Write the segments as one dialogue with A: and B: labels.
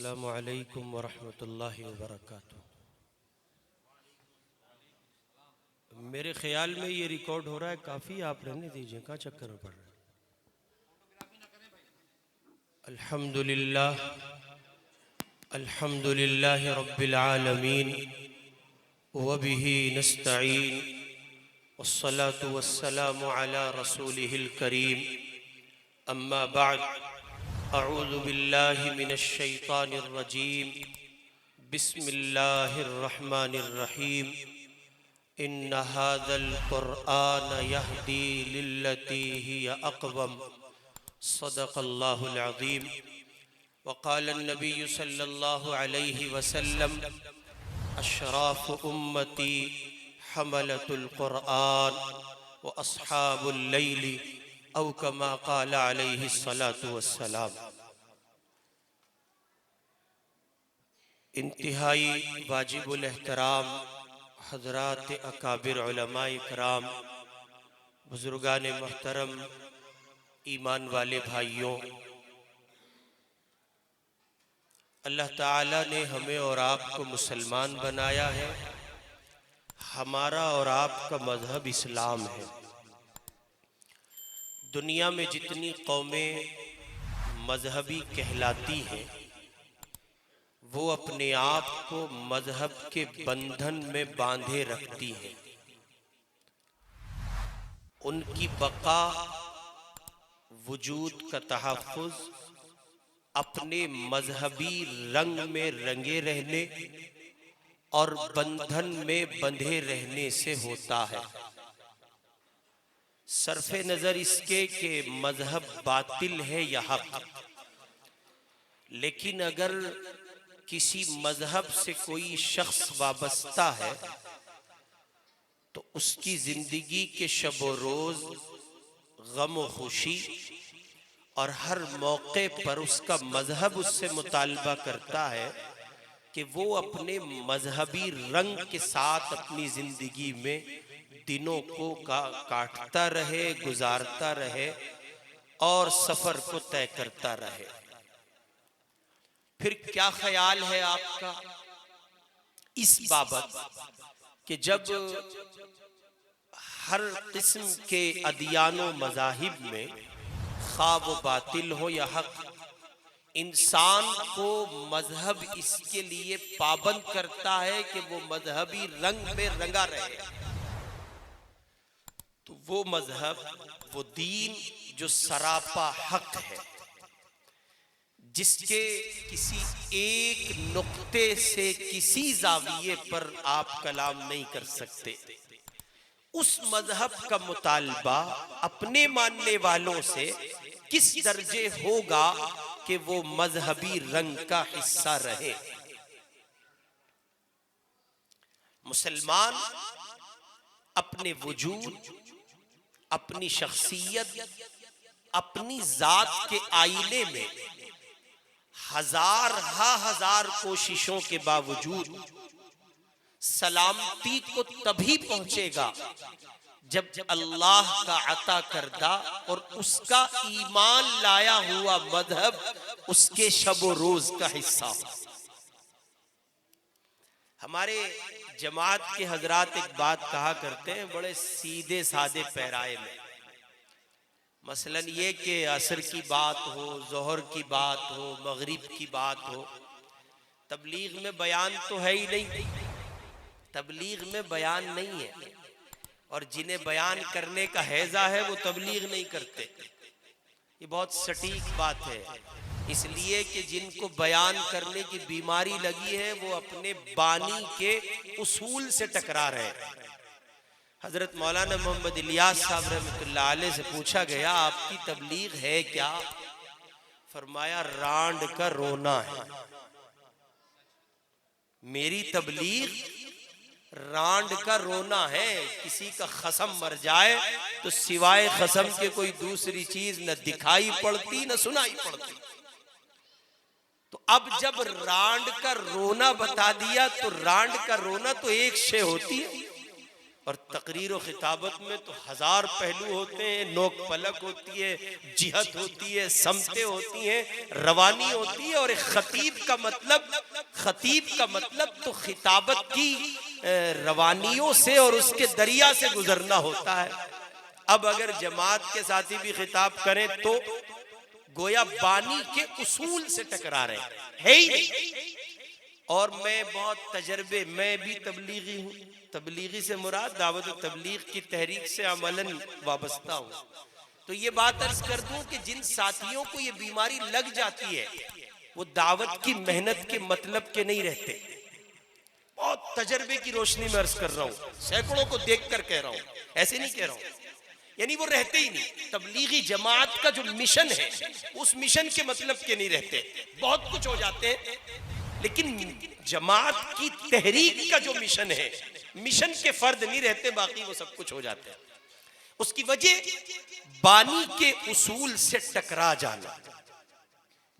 A: अस्सलामु अलैकुम वरहमतुल्लाहि वबरकातुहू। मेरे ख्याल में ये रिकॉर्ड हो रहा है, काफ़ी आप रहने दीजिए, कहाँ चक्कर में पड़ रहे हैं। अल्हम्दुलिल्लाह अल्हम्दुलिल्लाहि रब्बिल आलमीन व बिही नस्तईन वस्सलातु वस्सलामु अला रसूलिहिल करीम अम्मा बाद अऊज़ु बिल्लाहि मिनश शैतानिर रजीम बिस्मिल्लाहिर रहमानिर रहीम इन्न हाज़ल क़ुरआन यहदी लिल्लती हिय अक़वम सदक़ल्लाहुल अज़ीम वक़ाल अन्नबी सल्लल्लाहु अलैहि वसल्लम अशराफ़ु उम्मती हमलतुल क़ुरआन व अस्हाबुल लैली औ कमा क़ाल अलैहि सलातु वस्सलाम। इंतहाई वाजिबुल एहतराम हज़रात अकाबिर उलमा इकराम, बुज़ुर्गान मोहतरम, ईमान वाले भाइयों, अल्लाह ताला ने हमें और आपको मुसलमान बनाया है। हमारा और आपका मज़हब इस्लाम है। दुनिया में जितनी कौमें मजहबी कहलाती हैं वो अपने आप को मजहब के बंधन में बांधे रखती हैं। उनकी बका, वजूद का तहफ़्फ़ुज़ अपने मजहबी रंग में रंगे रहने और बंधन में बंधे रहने से होता है। सरफे नज़र इसके कि मजहब बातिल है या हक, लेकिन अगर किसी मजहब से कोई शख्स वाबस्ता है तो उसकी जिंदगी के शब रोज़ गम व खुशी और हर मौके पर उसका मजहब उससे मुतालबा करता है कि वो अपने मजहबी रंग के साथ अपनी जिंदगी में दिनों को काटता रहे, गुजारता रहे और सफर को तय करता रहे। फिर क्या ख्याल है आपका इस बाबत कि जब हर किस्म के अदियानो मज़ाहिब में खा वो बातिल हो या हक, इंसान को मजहब इसके लिए पाबंद करता है कि वो मजहबी रंग में रंगा रहे, तो वो मजहब, वो दीन जो सरापा हक है, जिसके किसी एक नुक्ते से किसी जाविये पर आप कलाम नहीं कर सकते, उस मजहब का मुतालबा अपने मानने वालों से किस दर्जे होगा कि वो मजहबी रंग का हिस्सा रहे। मुसलमान अपने वजूद, अपनी शख्सियत, अपनी जात के आईने में हजार कोशिशों के बावजूद सलामती को तभी पहुंचेगा जब अल्लाह का अता करदा और उसका ईमान लाया हुआ मजहब उसके शब रोज का हिस्सा हो। हमारे जमात के हजरात एक बात कहा करते हैं बड़े सीधे सादे पैराए में, मसलन ये कि असर की बात हो, जोहर की बात हो, मगरिब की बात हो, तबलीग में बयान तो है ही नहीं, तबलीग में बयान नहीं है, और जिन्हें बयान करने का हैजा है वो तबलीग नहीं करते। ये बहुत सटीक बात है, इसलिए कि जिनको बयान करने की बीमारी लगी है वो अपने बानी के उसूल से टकरा रहे हैं। हजरत मौलाना मोहम्मद इलियास साहब रहमतुल्लाह अलैह से पूछा गया आपकी तबलीग है क्या? फरमाया रांड का रोना है। मेरी तबलीग रांड का रोना है। किसी का खसम मर जाए तो सिवाय खसम के कोई दूसरी चीज न दिखाई पड़ती न सुनाई पड़ती। तो अब जब रांड का रोना बता दिया तो रांड का रोना तो एक शे होती है, और तकरीर और खिताबत में तो हजार पहलू होते हैं, नोक पलक होती है, जिहत होती है, समतें होती हैं, रवानी होती है। और एक खतीब का मतलब तो खिताबत की रवानियों से और उसके दरिया से गुजरना होता है। अब अगर जमात के साथी भी खिताब करें तो गोया बानी के उसूल से टकरा रहे हैं ही नहीं। और मैं बहुत तजर्बे, मैं भी तबलीगी हूँ, तबलीगी से मुराद दावत व तबलीग की तहरीक से अमलन वाबस्ता हूँ। तो ये बात अर्ज कर दूं कि जिन साथियों को ये बीमारी लग जाती है वो दावत की मेहनत के मतलब के नहीं रहते। बहुत तजर्बे की रोशनी में अर्ज कर रहा हूँ, सैकड़ों को देखकर कह रहा हूँ, ऐसे नहीं कह रहा हूँ। यानी वो रहते ही नहीं। तबलीगी जमात का जो मिशन है उस मिशन के मतलब के नहीं रहते। बहुत कुछ हो जाते हैं, लेकिन जमात की तहरीक का जो मिशन है, मिशन के फर्द नहीं रहते, बाकी वो सब कुछ हो जाते हैं। उसकी वजह बानी के उसूल से टकरा जाना।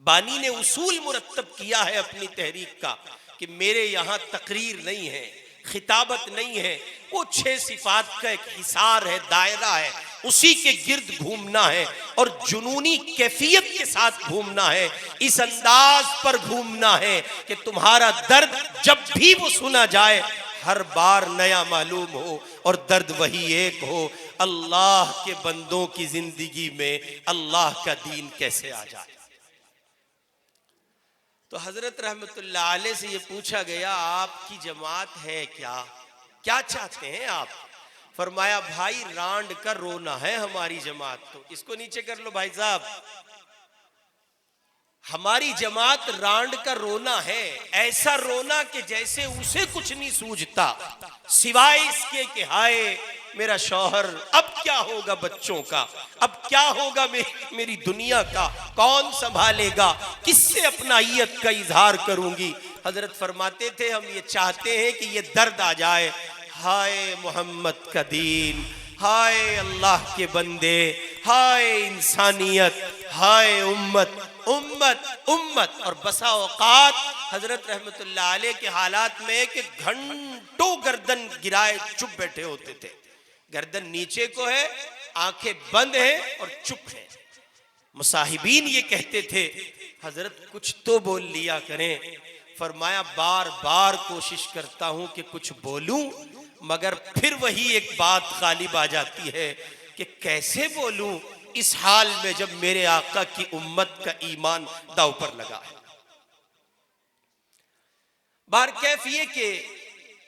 A: बानी ने उसूल मुरत्तब किया है अपनी तहरीक का कि मेरे यहां तकरीर नहीं है, खिताबत नहीं है, वो 6 सिफात का एक हिसार है, दायरा है, उसी के गिर्द घूमना है और जुनूनी कैफियत के साथ घूमना है। इस अंदाज पर घूमना है कि तुम्हारा दर्द जब भी वो सुना जाए हर बार नया मालूम हो और दर्द वही एक हो, अल्लाह के बंदों की जिंदगी में अल्लाह का दीन कैसे आ जाए। तो हजरत रहमतुल्लाह अलैह से ये पूछा गया, आपकी जमात है क्या चाहते हैं आप? फरमाया भाई रांड का रोना है हमारी जमात। तो इसको नीचे कर लो भाई साहब, हमारी जमात रांड का रोना है, ऐसा रोना कि जैसे उसे कुछ नहीं सूझता सिवाय इसके कि हाय मेरा शौहर, अब क्या होगा बच्चों का, अब क्या होगा मेरी दुनिया का, कौन संभालेगा, किससे अपनाइयत का इजहार करूंगी। हजरत फरमाते थे हम ये चाहते हैं कि ये दर्द आ जाए, हाय मोहम्मद का दीन, हाय अल्लाह के बंदे, हाय इंसानियत, हाय उम्मत उम्मत उम्मत। और बसा औकात हजरत रहमतुल्लाह अलैह के हालात में कि घंटों गर्दन गिराए चुप बैठे होते थे। गर्दन नीचे को है, आंखें बंद हैं और चुप है। मुसाहिबीन ये कहते थे हजरत कुछ तो बोल लिया करें। फरमाया बार बार कोशिश करता हूं कि कुछ बोलूं, मगर फिर वही एक बात गालिब आ जाती है कि कैसे बोलूं इस हाल में जब मेरे आका की उम्मत का ईमान दांव पर लगा है। बार कैफ ये कि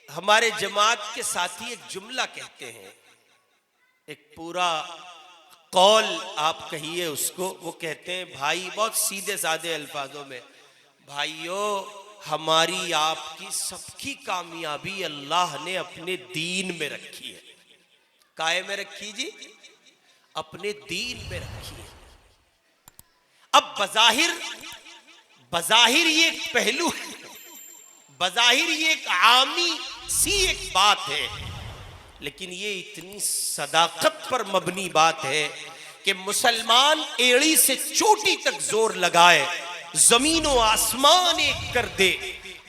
A: हमारे जमात के साथी एक जुमला कहते हैं, एक पूरा कौल आप कहिए उसको। वो कहते हैं भाई, बहुत सीधे साधे अल्फाजों में, भाइयों हमारी आपकी सबकी कामयाबी अल्लाह ने अपने दीन में रखी है। काहे में रखी जी? अपने दीन में रखी है। अब बज़ाहिर ये एक पहलू है, बज़ाहिर ये एक आमी सी एक बात है, लेकिन ये इतनी सदाकत पर मबनी बात है कि मुसलमान एड़ी से चोटी तक जोर लगाए, जमीन व आसमान एक कर दे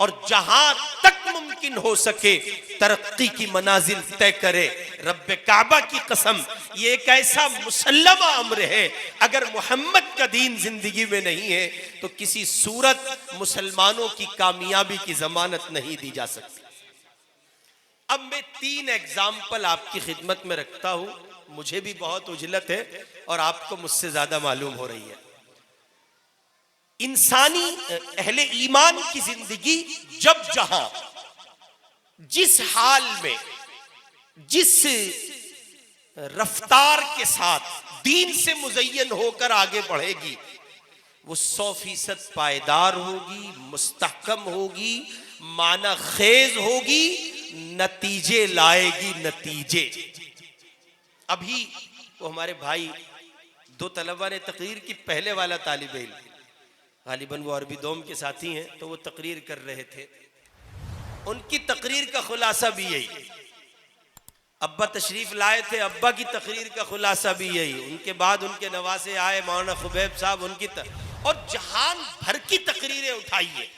A: और जहां तक मुमकिन हो सके तरक्की की मनाजिल तय करे। रब्बे काबा की कसम, ये एक ऐसा मुसल्लमा अम्र है, अगर मोहम्मद का दीन जिंदगी में नहीं है तो किसी सूरत मुसलमानों की कामयाबी की जमानत नहीं दी जा सकती। अब मैं 3 एग्जाम्पल आपकी खिदमत में रखता हूं, मुझे भी बहुत उजलत है और आपको मुझसे ज्यादा मालूम हो रही है। इंसानी अहले ईमान की जिंदगी जब जहां जिस हाल में जिस रफ्तार के साथ दीन से मुज़य्यन होकर आगे बढ़ेगी वो 100% पायदार होगी, मुस्तहकम होगी, माना खेज होगी, नतीजे लाएगी, नतीजे। अभी वो हमारे भाई 2 तलबा ने तकरीर की, पहले वाला तालिब इल्म गालिबन वो अरबी दोम के साथी हैं, तो वो तकरीर कर रहे थे। उनकी तकरीर का खुलासा भी यही, अब्बा तशरीफ लाए थे, अब्बा की तकरीर का खुलासा भी यही। उनके बाद उनके नवासे आए मौलाना खुबैब साहब, उनकी और जहान भर की तकरीरें उठाइए,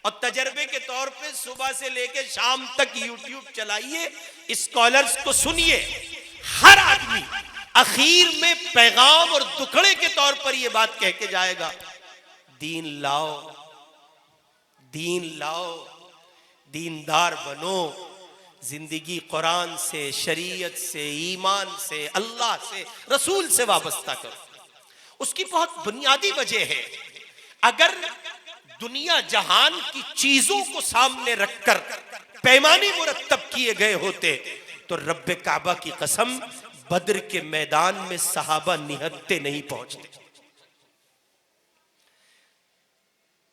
A: और तजर्बे के तौर पे सुबह से लेकर शाम तक यूट्यूब चलाइए, स्कॉलर्स को सुनिए। हर आदमी आखिर में पैगाम और दुखड़े के तौर पर यह बात कह के जाएगा, दीन लाओ, दीन लाओ, दीनदार बनो, जिंदगी कुरान से, शरीयत से, ईमान से, अल्लाह से, रसूल से वाबस्ता करो। उसकी बहुत बुनियादी वजह है, अगर दुनिया जहान की चीजों को सामने रखकर पैमाने मुरत्तब किए गए होते तो रब्बे काबा की कसम बद्र के मैदान में सहाबा निहत्ते नहीं पहुंचते।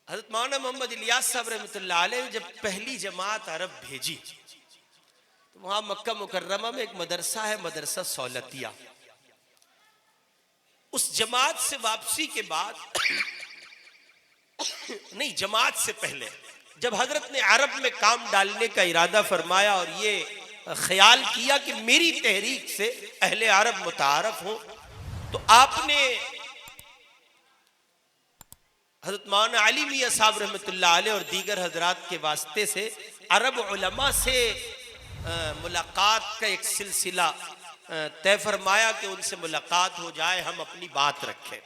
A: हज़रत मौलाना मोहम्मद इलियास साहब रहमतुल्लाह अलैह जब पहली जमात अरब भेजी तो वहां मक्का मुकर्रमा में एक मदरसा है, मदरसा सौलतिया। उस जमात से वापसी के बाद नहीं, जमात से पहले जब हजरत ने अरब में काम डालने का इरादा फरमाया और ये ख्याल किया कि मेरी तहरीक से अहले अरब मुतारफ हो, तो आपने हजरत मौलाना अली मियां साहब रहमतुल्लाह अलैह और दीगर हजरात के वास्ते से अरब उलमा से मुलाकात का एक सिलसिला तय फरमाया कि उनसे मुलाकात हो जाए, हम अपनी बात रखें।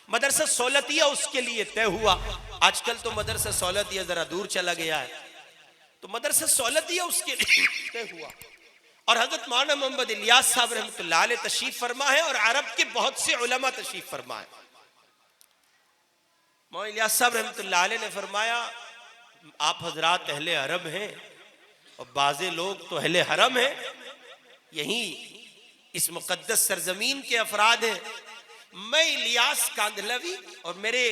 A: मदरसा सौलतिया उसके लिए तय हुआ। आजकल तो मदरसा सौलतिया जरा दूर चला गया है, तो मदरसा सौलतिया उसके लिए तय हुआ। और हजरत मौलाना मोहम्मद इलियास साहब रहमतुल्लाह अलैह तशरीफ फरमा है और अरब के बहुत से उलमा तशरीफ फरमा है। मौलाना इलियास साहब रहमतुल्लाह अलैह ने फरमाया, आप हजरात अहले अरब हैं और बाज़े लोग तो अहले हरम हैं, यही इस मुकद्दस सरजमीन के अफराद हैं। मैं इलियास कांदलवी, और मेरे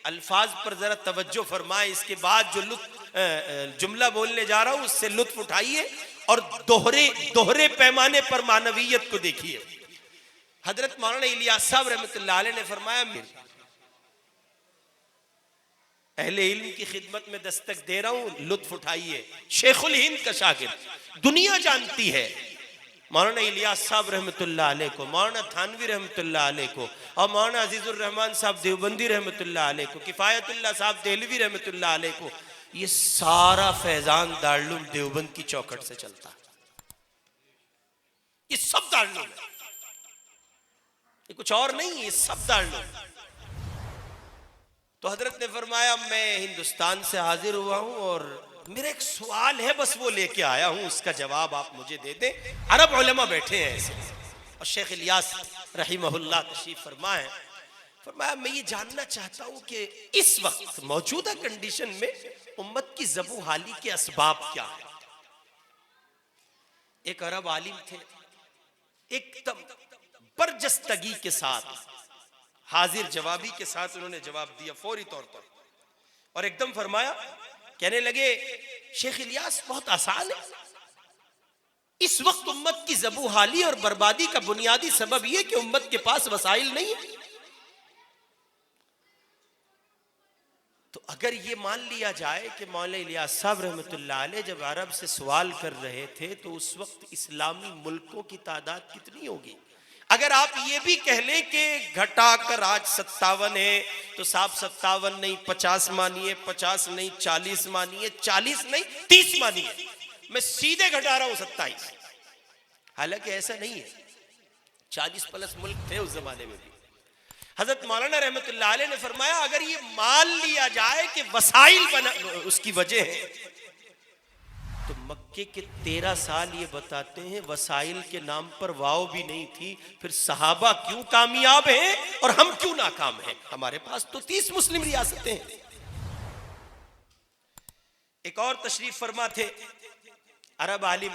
A: अल्फाज पर जरा तवज्जो फरमाए, इसके बाद जो जुमला बोलने जा रहा हूं उससे लुत्फ उठाइए और दोहरे पैमाने पर मानवीयत को देखिए। हजरत मौलाना इलियास साहब रहमतुल्लाह अलैह ने फरमाया, अहले इल्म की खिदमत में दस्तक दे रहा हूं, लुत्फ उठाइए। शेखुल हिंद का शागिर्द, दुनिया जानती है मौलाना इलियास साहब रहमतुल्लाह अलैह को, मौलाना थानवी रहमतुल्लाह अलैह को, और मौलाना अजीजुर रहमान साहब देवबंदी रहमतुल्लाह अलैह को, किफायतुल्लाह साहब देहलवी रहमतुल्लाह अलैह को। ये सारा फैजान दारुल देवबंद की चौखट से चलता है, ये सब दारुल है, ये कुछ और नहीं, ये सब दारुल। तो हजरत ने फरमाया, मैं हिंदुस्तान से हाजिर हुआ हूं और मेरा एक सवाल है, बस वो लेके आया हूं, उसका जवाब आप मुझे दे दें। अरब उलमा बैठे हैं ऐसे, और शेख इलियास रहीमहुल्लाह तशरीफ फरमा है। फरमाया, मैं ये जानना चाहता हूं कि इस वक्त मौजूदा कंडीशन में उम्मत की ज़बू हाली के असबाब क्या है। एक अरब आलिम थे, एकदम बरजस्तगी के साथ, हाजिर जवाबी के साथ उन्होंने जवाब दिया फौरी तौर पर, और एकदम फरमाया, कहने लगे, शेख इलियास बहुत आसान है, इस वक्त उम्मत की ज़बू हाली और बर्बादी का बुनियादी सबब यह कि उम्मत के पास वसाइल नहीं है। तो अगर ये मान लिया जाए कि मौलाना इलियास साहब रहमतुल्लाह अलैह जब अरब से सवाल कर रहे थे तो उस वक्त इस्लामी मुल्कों की तादाद कितनी होगी, अगर आप ये भी कह लें कि घटाकर आज 57 है, तो साहब 57 नहीं 50 मानिए, 50 नहीं 40 मानिए, 40 नहीं 30 मानिए, मैं सीधे घटा रहा हूं 27। हालांकि ऐसा नहीं है, 40 प्लस मुल्क थे उस जमाने में भी। हजरत मौलाना रहमतुल्लाह अलैह ने फरमाया, अगर ये मान लिया जाए कि वसाइल बना उसकी वजह है, तो मक्के के 13 साल ये बताते हैं वसाइल के नाम पर वाव भी नहीं थी, फिर सहाबा क्यों कामयाब हैं और हम क्यों नाकाम हैं। हमारे पास तो 30 मुस्लिम रियासतें हैं। एक और तशरीफ फरमा थे अरब आलिम,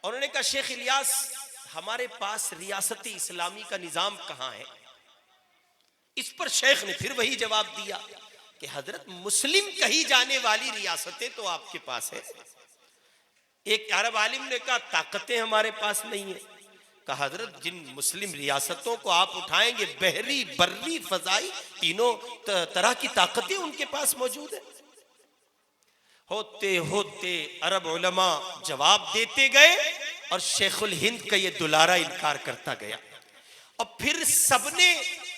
A: उन्होंने कहा, शेख इलियास, हमारे पास रियासत इस्लामी का निजाम कहां है। इस पर शेख ने फिर वही जवाब दिया कि हजरत मुस्लिम कही जाने वाली रियासतें तो आपके पास है। एक अरब आलिम ने कहा, ताकतें हमारे पास नहीं है। कहा, हजरत जिन मुस्लिम रियासतों को आप उठाएंगे, बहरी बर्री फजाई तीनों तरह की ताकतें उनके पास मौजूद है। होते होते अरब उलमा जवाब देते गए और शेखुल हिंद का ये दुलारा इनकार करता गया, और फिर सबने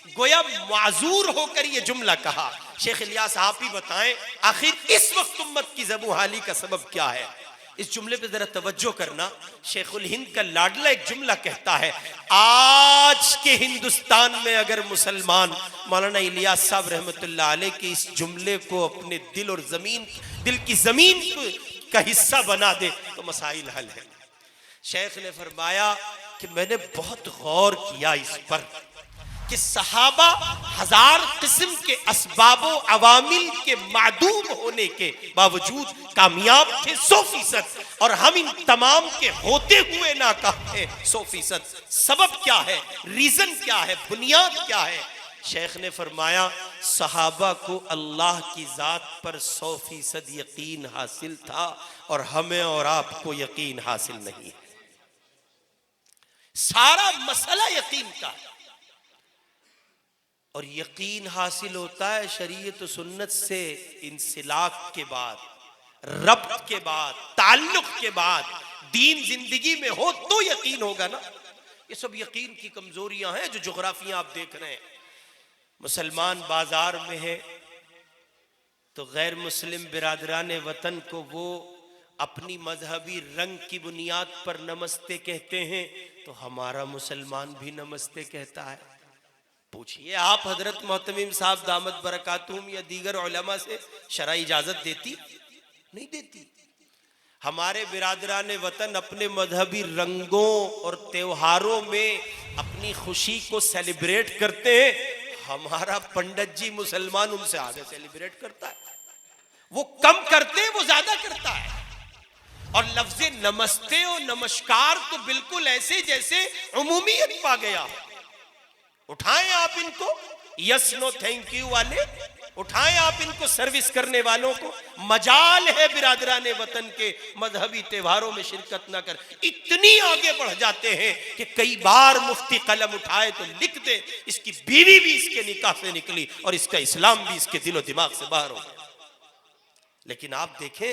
A: गोया माजूर होकर ये जुमला कहा। शेख इलियास आप ही बताएं आखिर इस वक्त उम्मत की ज़बू हाली का सबब क्या है। इस जुमले पे जरा तवज्जो करना। शेखुल हिंद का लाडला एक जुमला कहता है, आज के हिंदुस्तान में अगर मुसलमान मौलाना इलियास साहब रहमतुल्लाह अलैह के इस जुमले को अपने दिल और जमीन, दिल की जमीन का हिस्सा बना दे तो मसाइल हल है। शेख ने फरमाया कि मैंने बहुत गौर किया इस पर कि सहाबा हजार किस्म के असबाबो अवामिल के मादूम होने के बावजूद कामयाब थे 100%, और हम इन तमाम के होते हुए नाकाम थे 100%। सबब क्या है, रीजन क्या है, बुनियाद क्या है? शेख ने फरमाया सहाबा को अल्लाह की जात पर 100% यकीन हासिल था और हमें और आपको यकीन हासिल नहीं है। सारा मसला यकीन का है, और यकीन हासिल होता है शरीयत और सुन्नत से इंसिलाक के बाद, रब्त के बाद, ताल्लुक के बाद। दीन जिंदगी में हो तो यकीन होगा ना। ये सब यकीन की कमजोरियां हैं जो जोग्राफियां आप देख रहे हैं। मुसलमान बाजार में है तो गैर मुस्लिम बिरादरान वतन को वो अपनी मजहबी रंग की बुनियाद पर नमस्ते कहते हैं, तो हमारा मुसलमान भी नमस्ते कहता है। पूछिए आप हजरत मोहतमीम साहब दामत बरकातुहुम या दीगर उलमा से, शरई इजाजत देती? नहीं देती। हमारे बिरादरान वतन अपने मजहबी रंगों और त्योहारों में अपनी खुशी को सेलिब्रेट करते हैं, हमारा पंडित जी मुसलमान उनसे आगे सेलिब्रेट करता है। वो कम करते हैं, वो ज्यादा करता है। और लफ्ज़े नमस्ते और नमस्कार तो बिल्कुल ऐसे जैसे उमूमियत पा गया। उठाएं आप इनको यस नो थैंक यू वाले, उठाएं आप इनको सर्विस करने वालों को। मजाल है बिरादरान वतन के मजहबी त्योहारों में शिरकत ना कर। इतनी आगे बढ़ जाते हैं कि कई बार मुफ्ती कलम उठाए तो लिख दे इसकी बीवी भी इसके निकाह से निकली और इसका इस्लाम भी इसके दिलो दिमाग से बाहर हो गया। लेकिन आप देखें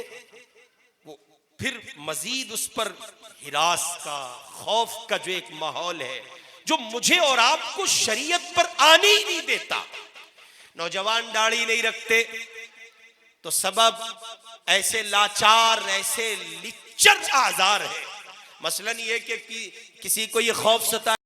A: वो फिर मजीद उस पर हिरास का, खौफ का जो एक माहौल है जो मुझे और आपको शरीयत पर आने ही नहीं देता। नौजवान दाढ़ी नहीं रखते तो सबब ऐसे लाचार, ऐसे लिच्चर आजार है। मसलन ये कि किसी को ये खौफ सता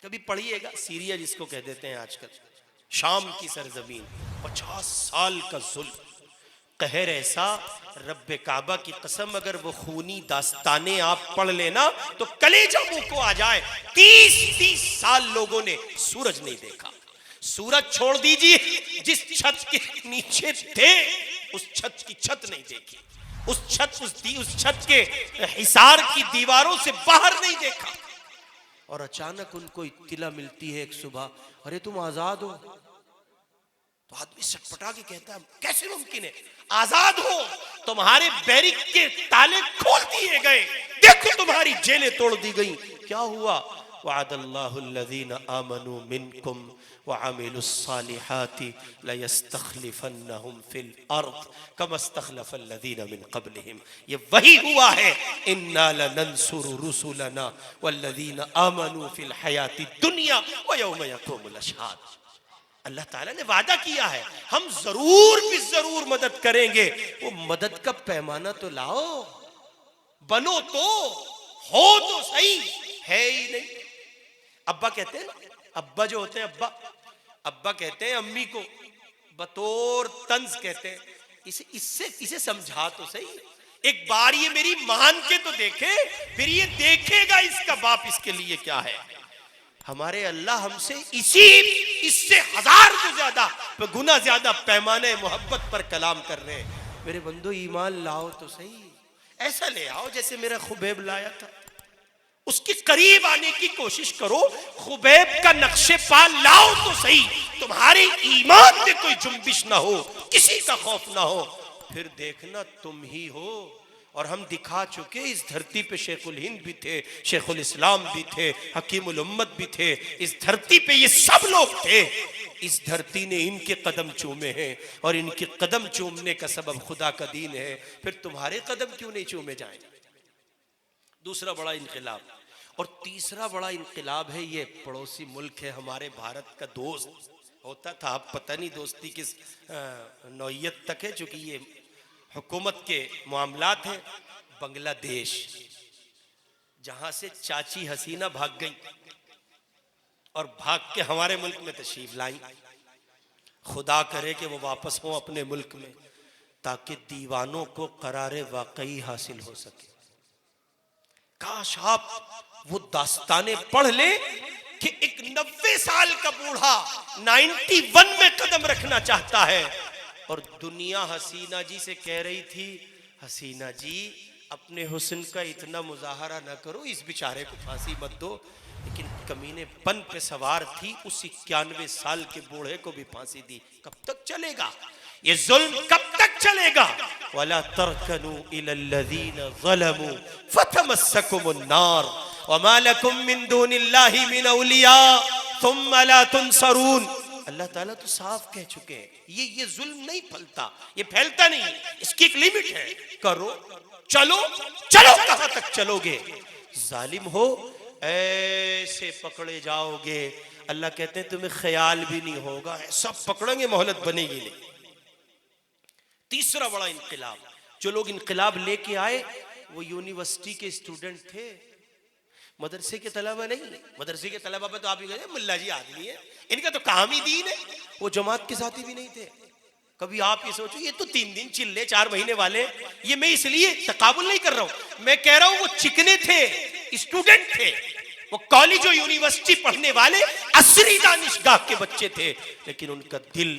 A: कभी पढ़िएगा, सीरिया जिसको कह देते हैं आजकल, शाम की सरजमीन, 50 साल का जुल्म, कहर ऐसा, रब्बे काबा की कसम अगर वो खूनी दास्तानें आप पढ़ लेना तो कलेजा मुंह को आ जाए। 30-30 साल लोगों ने सूरज नहीं देखा। सूरज छोड़ दीजिए, जिस छत के नीचे थे उस छत की छत नहीं देखी, उस छत के हिसार की दीवारों से बाहर नहीं देखा। और अचानक उनको इत्तिला मिलती है एक सुबह, अरे तुम आजाद हो। तो आदमी सटपटा के कहता है कैसे मुमकिन है, आजाद हो, तुम्हारे बैरिक के ताले खोल दिए गए, देखो तुम्हारी जेलें तोड़ दी गई, क्या हुआ? वअदल्लाहुल्लज़ीना आमनू मिनकुम वअमिलुस्सालिहाति लयस्तखलिफन्नहुम फिल अर्द कमा इस्तखलफल्लज़ीना मिन क़ब्लिहिम। ये वही हुआ है, इन्ना लनंसुरु रुसुलना वल्लज़ीना आमनू फिल हयाति दुनिया व यौम यक़ूमुल अशहाद। अल्लाह ताला ने वादा किया है, हम जरूर भी जरूर मदद करेंगे। वो मदद का पैमाना तो लाओ, बनो तो, हो तो सही, है ही नहीं। अब्बा कहते हैं, अब्बा जो होते हैं, अब्बा कहते हैं अम्मी को, बतौर तंज कहते हैं, इसे समझा तो सही, एक बार ये मेरी मान के तो देखे, फिर ये देखेगा इसका बाप इसके लिए क्या है। हमारे अल्लाह हमसे इससे 1000 गुना ज्यादा पैमाने मोहब्बत पर कलाम कर रहे हैं। मेरे बंदो ईमान लाओ तो सही, ऐसा ले आओ जैसे मेरा खुबैब लाया था, उसके करीब आने की कोशिश करो, खुबैब का नक्शे पा लाओ तो सही, तुम्हारे ईमान में कोई जुम्बिश ना हो, किसी का खौफ ना हो, फिर देखना तुम ही हो। और हम दिखा चुके, इस धरती पे शेखुल हिंद भी थे, शेखुल इस्लाम भी थे, हकीमुल उम्मत भी थे, इस धरती पे ये सब लोग थे। इस धरती ने इनके कदम चूमे हैं और इनके कदम चूमने का सबब खुदा का दीन है, फिर तुम्हारे कदम क्यों नहीं चूमे जाएं? दूसरा बड़ा इनकलाब, और तीसरा बड़ा इनकलाब है, ये पड़ोसी मुल्क है हमारे भारत का दोस्त होता था, अब पता नहीं दोस्ती किस नौयत तक है, चूंकि ये हुकूमत के मामलात हैं। बांग्लादेश, जहां से चाची हसीना भाग गई और भाग के हमारे मुल्क में तशरीफ लाई, खुदा करे कि वो वापस हो अपने मुल्क में, ताकि दीवानों को करारे वाकई हासिल हो सके। काश आप वो दास्तानें पढ़ ले कि एक 90 साल का बूढ़ा 91 में कदम रखना चाहता है और दुनिया हसीना जी से कह रही थी, हसीना जी अपने हुस्न का इतना मुजाहरा ना करो, इस बेचारे को फांसी मत दो। लेकिन कमीने पन पे सवार थी, उस 91 साल के बूढ़े को भी फांसी दी। कब तक चलेगा ये जुल्म, कब तक चलेगा? वला तरकनु इलल्लज़ीना ज़लमू फतमस्सकुमुन नार वमा लकुम मिन दूनिल्लाहि मिन औलिया सुम्मा ला तुनसरून। अल्लाह ताला तो साफ कह चुके हैं, ये जुल्म नहीं फलता, ये फैलता नहीं, इसकी एक लिमिट है। करो, चलो कहां तक चलोगे? जालिम हो ऐसे पकड़े जाओगे, अल्लाह कहते हैं तुम्हें ख्याल भी नहीं होगा, सब पकड़ेंगे, मोहलत बनेगी नहीं। तीसरा बड़ा इनकलाब, जो लोग इनकलाब लेके आए वो यूनिवर्सिटी के स्टूडेंट थे, मदरसे के तलबा नहीं। मदरसे के तलबा पे तो आप ही कहते हैं मुल्ला जी आदमी है, इनका तो काम ही दीन है। वो जमात के साथी भी नहीं थे। कभी आप ये सोचो, ये तो 3 दिन चिल्ले 4 महीने वाले, ये मैं इसलिए तकाबुल नहीं कर रहा हूं, मैं कह रहा हूं वो चिकने थे, स्टूडेंट थे, वो कॉलेज और यूनिवर्सिटी पढ़ने वाले असरी दानिशगाह के बच्चे थे, लेकिन उनका दिल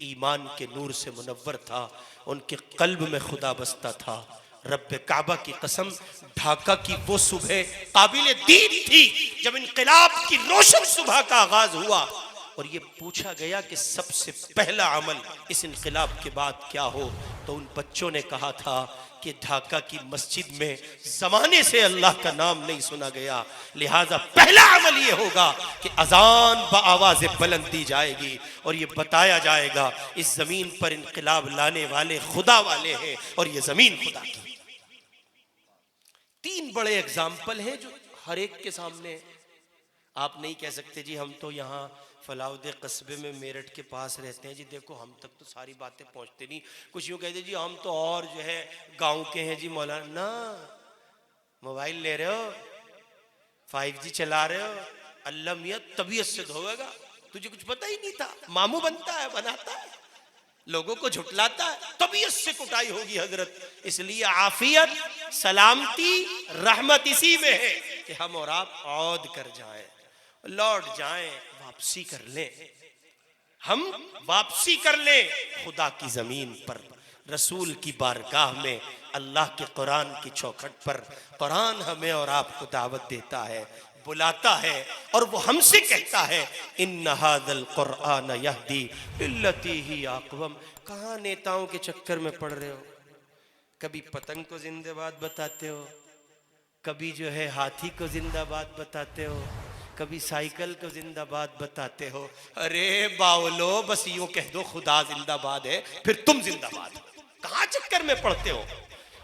A: ईमान के नूर से मुनव्वर था, उनके कल्ब में खुदा बसता था। रब्बे काबा की कसम, ढाका की वो सुबह काबिल दीद थी जब इनकलाब की रोशन सुबह का आगाज हुआ और ये पूछा गया कि सबसे पहला अमल इस इनकलाब के बाद क्या हो, तो उन बच्चों ने कहा था कि ढाका की मस्जिद में जमाने से अल्लाह का नाम नहीं सुना गया, लिहाजा पहला अमल ये होगा कि अजान बआवाज़ बुलंद दी जाएगी और ये बताया जाएगा इस जमीन पर इनकलाब लाने वाले खुदा वाले हैं और ये जमीन खुदा की। 3 बड़े एग्जाम्पल हैं जो हर एक के सामने। आप नहीं कह सकते जी हम तो यहाँ फलाउदे कस्बे में मेरठ के पास रहते हैं जी, देखो हम तक तो सारी बातें पहुँचती नहीं। कुछ यूँ कहते जी हम तो और जो है गांव के हैं जी मौलाना। मोबाइल ले रहे हो, 5G चला रहे हो, अल्लाह मियाँ तबीयत से धोएगा, तुझे कुछ पता ही नहीं था। मामू बनता है, बनाता है, लोगों को झुटलाता है, तबीयत से कुटाई होगी हजरत। इसलिए आफियत, सलामती, रहमत इसी में है कि हम और आप औद कर जाएं, लौट जाएं, वापसी कर लें, हम वापसी कर लें खुदा की जमीन पर, रसूल की बारगाह में, अल्लाह के कुरान की चौखट पर। कुरान हमें और आपको दावत देता है, बुलाता है, और वो हमसे कहता है इन्ना हाज़ल कुरान यहदी लिल्लती ही अक़वम। कहाँ नेताओं के चक्कर में पड़ रहे हो? कभी पतंग को जिंदाबाद बताते हो, कभी जो है हाथी को जिंदाबाद बताते हो, कभी साइकिल को जिंदाबाद बताते हो। अरे बावलो, बस यूं कह दो खुदा जिंदाबाद है, फिर तुम जिंदाबाद हो। कहाँ चक्कर में पड़ते हो?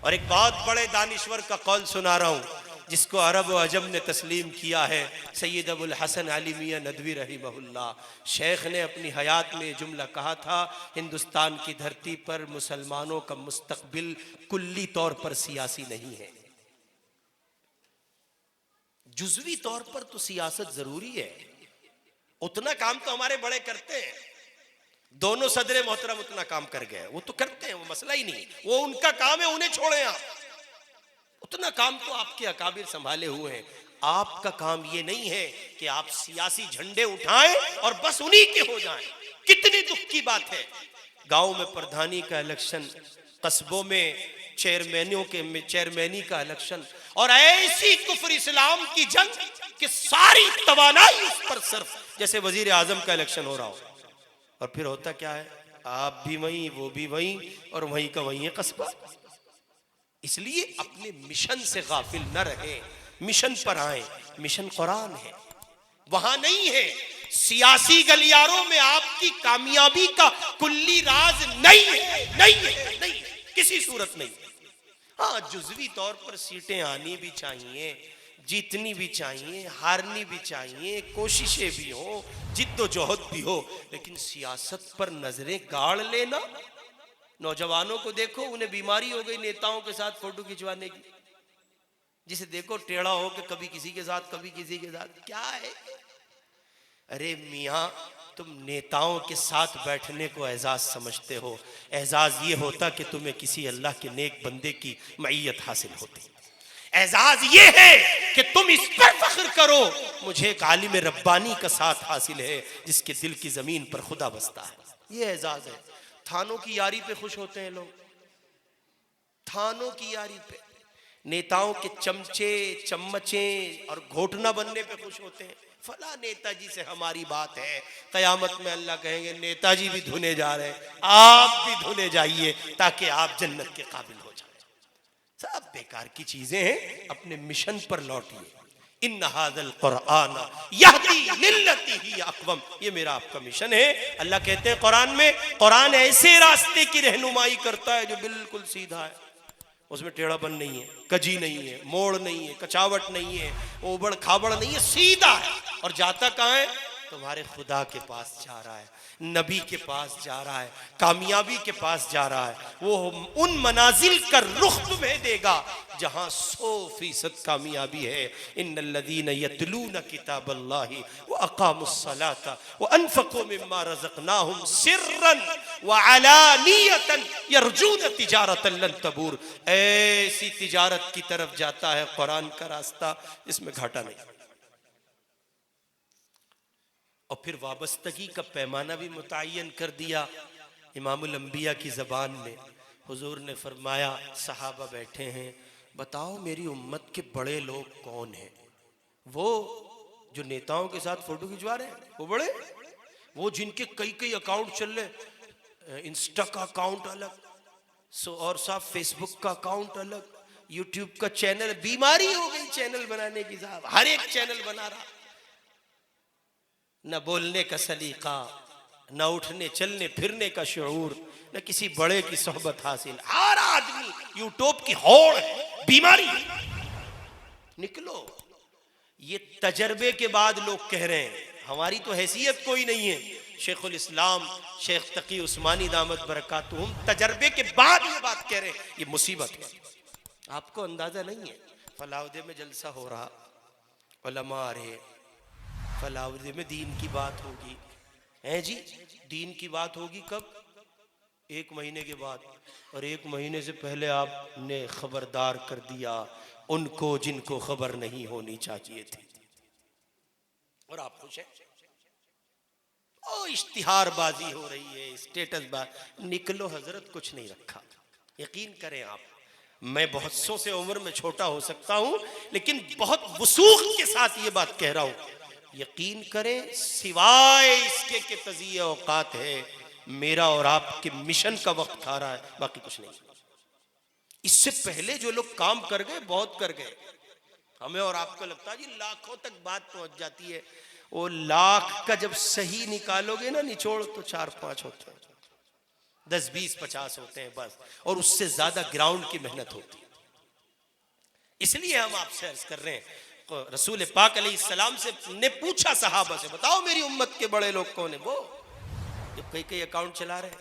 A: और एक बहुत बड़े दानिश्वर का कौल सुना रहा हूं, जिसको अरब व अजम ने तस्लीम किया है। सैयद अबुल हसन अली मियां नदवी रहिमहुल्लाह, शेख ने अपनी हयात में जुमला कहा था, हिंदुस्तान की धरती पर मुसलमानों का मुस्तकबिल कुल्ली तौर पर सियासी नहीं है, जुज़वी तौर पर तो सियासत जरूरी है। उतना काम तो हमारे बड़े करते हैं, दोनों सदरे मोहतरम उतना काम कर गए, वो तो करते हैं, वो मसला ही नहीं, वो उनका काम है, उन्हें छोड़े आप। उतना काम तो आपके अकाबिर संभाले हुए हैं। आपका काम ये नहीं है कि आप सियासी झंडे उठाएं और बस उन्हीं के हो जाएं। कितनी दुख की बात है, गांव में प्रधानी का इलेक्शन, कस्बों में चेयरमैनी का इलेक्शन, और ऐसी कुफ्र इस्लाम की जंग कि सारी तवानाई उस पर सर्फ, जैसे वजीर आजम का इलेक्शन हो रहा हो। और फिर होता क्या है, आप भी वहीं, वो भी वहीं, और वहीं का वहीं है कस्बा। इसलिए अपने मिशन से गाफिल न रहे, मिशन पर आए। मिशन कुरान है, वहां नहीं है सियासी गलियारों में आपकी कामयाबी का कुल्ली राज नहीं है, नहीं है, नहीं है, किसी सूरत नहीं। हाँ, जुज़वी तौर पर सीटें आनी भी चाहिए, जीतनी भी चाहिए, हारनी भी चाहिए, कोशिशें भी हो, जिद्दोजहद भी हो, लेकिन सियासत पर नजरें गाड़ लेना। नौजवानों को देखो, उन्हें बीमारी हो गई नेताओं के साथ फोटो खिंचवाने की, जिसे देखो टेढ़ा हो के कभी किसी के साथ, कभी किसी के साथ। क्या है? अरे मियाँ, तुम नेताओं के साथ बैठने को एजाज समझते हो। एजाज ये होता कि तुम्हें किसी अल्लाह के नेक बंदे की मईयत हासिल होती। एजाज ये है कि तुम इस पर फख्र करो, मुझे एक आलिम रब्बानी का साथ हासिल है जिसके दिल की जमीन पर खुदा बसता है। ये एजाज है। थानों की यारी पे खुश होते हैं लोग, थानों की यारी पे, नेताओं के चमचे चम्मचे और घोटना बनने पे खुश होते हैं। फला नेताजी से हमारी बात है, कयामत में अल्लाह कहेंगे नेताजी भी धुने जा रहे हैं, आप भी धुने जाइए ताकि आप जन्नत के काबिल हो जाए। सब बेकार की चीजें हैं, अपने मिशन पर लौटिए। इन्ना हाज़ल कुरान यहदी लिल्लती ही अक़वम, ये मेरा आपका मिशन है। अल्लाह कहते हैं कुरान में, कुरान ऐसे रास्ते की रहनुमाई करता है जो बिल्कुल सीधा है, उसमें टेढ़ापन नहीं है, कजी नहीं है, मोड़ नहीं है, कचावट नहीं है, ओबड़ खाबड़ नहीं है, सीधा है। और जाता कहाँ है? तुम्हारे खुदा के पास जा रहा है, नबी के पास जा रहा है, कामयाबी के पास जा रहा है। वो उन मनाजिल का रुख तुम्हें देगा जहां 100% कामयाबी है। इन्नल्लज़ीना यतलूना किताबल्लाहि व अक़ामुस्सलाता व अनफ़क़ू मिम्मा रज़क़नाहुम सिर्रन व अलानियतन यरजून तिजारतन लन तबूर। ऐसी तिजारत की तरफ जाता है कुरान का रास्ता, इसमें घाटा नहीं। और फिर वाबस्तगी का पैमाना भी मुतय्यन कर दिया इमामुल अंबिया की ज़बान में। हुजूर ने फरमाया, सहाबा बैठे हैं, बताओ मेरी उम्मत के बड़े लोग कौन हैं? वो जो नेताओं के साथ फोटो खिंचवा रहे हैं, वो बड़े, वो जिनके कई कई अकाउंट चल रहे, इंस्टा का अकाउंट अलग, और साहब फेसबुक का अकाउंट अलग, यूट्यूब का चैनल, बीमारी हो गई चैनल बनाने की साहब, हर एक चैनल बना रहा। न बोलने का सलीका, न उठने चलने फिरने का शऊर, न किसी बड़े की सोहबत हासिल। हर आदमी यूट्यूब की होड़ है, बीमारी। निकलो। ये तजर्बे के बाद लोग कह रहे हैं, हमारी तो हैसियत कोई नहीं है। शेखुल इस्लाम शेख तकी उस्मानी दामत बरकातुहुम तजर्बे के बाद ये बात कह रहे हैं, ये मुसीबत है। आपको अंदाजा नहीं है, फलाउदे में जलसा हो रहा, उलमा आ रहे, फलावदे में दीन की बात होगी, है जी। दीन की बात होगी कब? 1 महीने के बाद। और 1 महीने से पहले आपने खबरदार कर दिया उनको जिनको खबर नहीं होनी चाहिए थी, और आप खुश हैं। ओ इश्तिहारबाजी हो रही है, स्टेटस बात। निकलो हजरत, कुछ नहीं रखा। यकीन करें आप, मैं बहुत सौ से उम्र में छोटा हो सकता हूं, लेकिन बहुत वसूख के साथ ये बात कह रहा हूं। यकीन करें, सिवाय इसके कि तज़िया औकात है, मेरा और आपके मिशन का वक्त खा रहा है, बाकी कुछ नहीं। इससे पहले जो लोग काम कर गए, बहुत कर गए। हमें और आपको लगता है जी लाखों तक बात पहुंच जाती है। वो लाख का जब सही निकालोगे ना निचोड़, तो 4-5 होते हैं, 10, 20, 50 होते हैं बस। और उससे ज्यादा ग्राउंड की मेहनत होती है। इसलिए हम आपसे अर्ज कर रहे हैं, रसूल पाक अलैहिस्सलाम से ने पूछा सहाबा से, बताओ मेरी उम्मत के बड़े लोग कौन है? वो जब कई अकाउंट चला रहे हैं,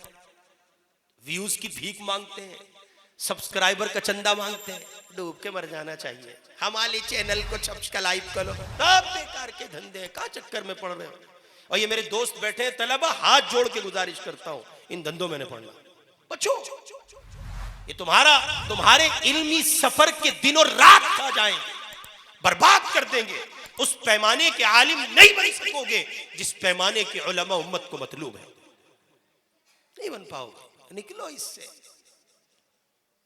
A: व्यूज की भीख मांगते हैं, सब्सक्राइबर का चंदा मांगते हैं, डूब के मर जाना चाहिए। हमारे चैनल को सब्सक्राइब करो। सब बेकार के धंधे हैं, कहाँ चक्कर में पड़ रहे हो? और ये मेरे दोस्त बैठे हैं तलबा, हाथ जोड़ के गुजारिश करता हूं, इन धंधों में नहीं पड़ना। बच्चों, ये तुम्हारे इल्मी सफर के दिनों रात खा जाएंगे, बर्बाद कर देंगे। उस पैमाने के आलिम नहीं बन सकोगे जिस पैमाने के उलमा उम्मत को मतलूब है, नहीं बन पाओगे। निकलो इससे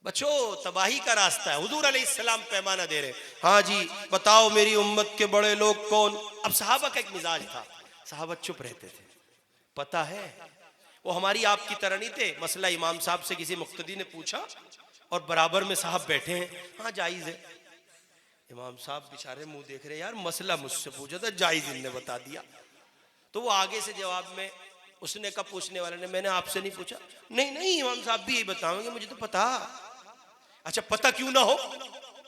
A: बच्चों, तबाही का रास्ता है। हुजूर अलैहिस्सलाम पैमाना दे रहे, हाँ जी बताओ मेरी उम्मत के बड़े लोग कौन? अब सहाबा का एक मिजाज था, सहाबा चुप रहते थे। पता है, वो हमारी आपकी तरह नहीं थे। मसला इमाम साहब से किसी मुक्तदी ने पूछा और बराबर में साहब बैठे हैं, हाँ जायज है। इमाम साहब बेचारे मुंह देख रहे, यार मसला मुझसे पूछा था, जायज इनने बता दिया। तो वो आगे से जवाब में, उसने कहा पूछने वाले ने, मैंने आपसे नहीं पूछा। नहीं नहीं इमाम साहब भी यही बताओगे, मुझे तो पता। अच्छा पता क्यों ना हो?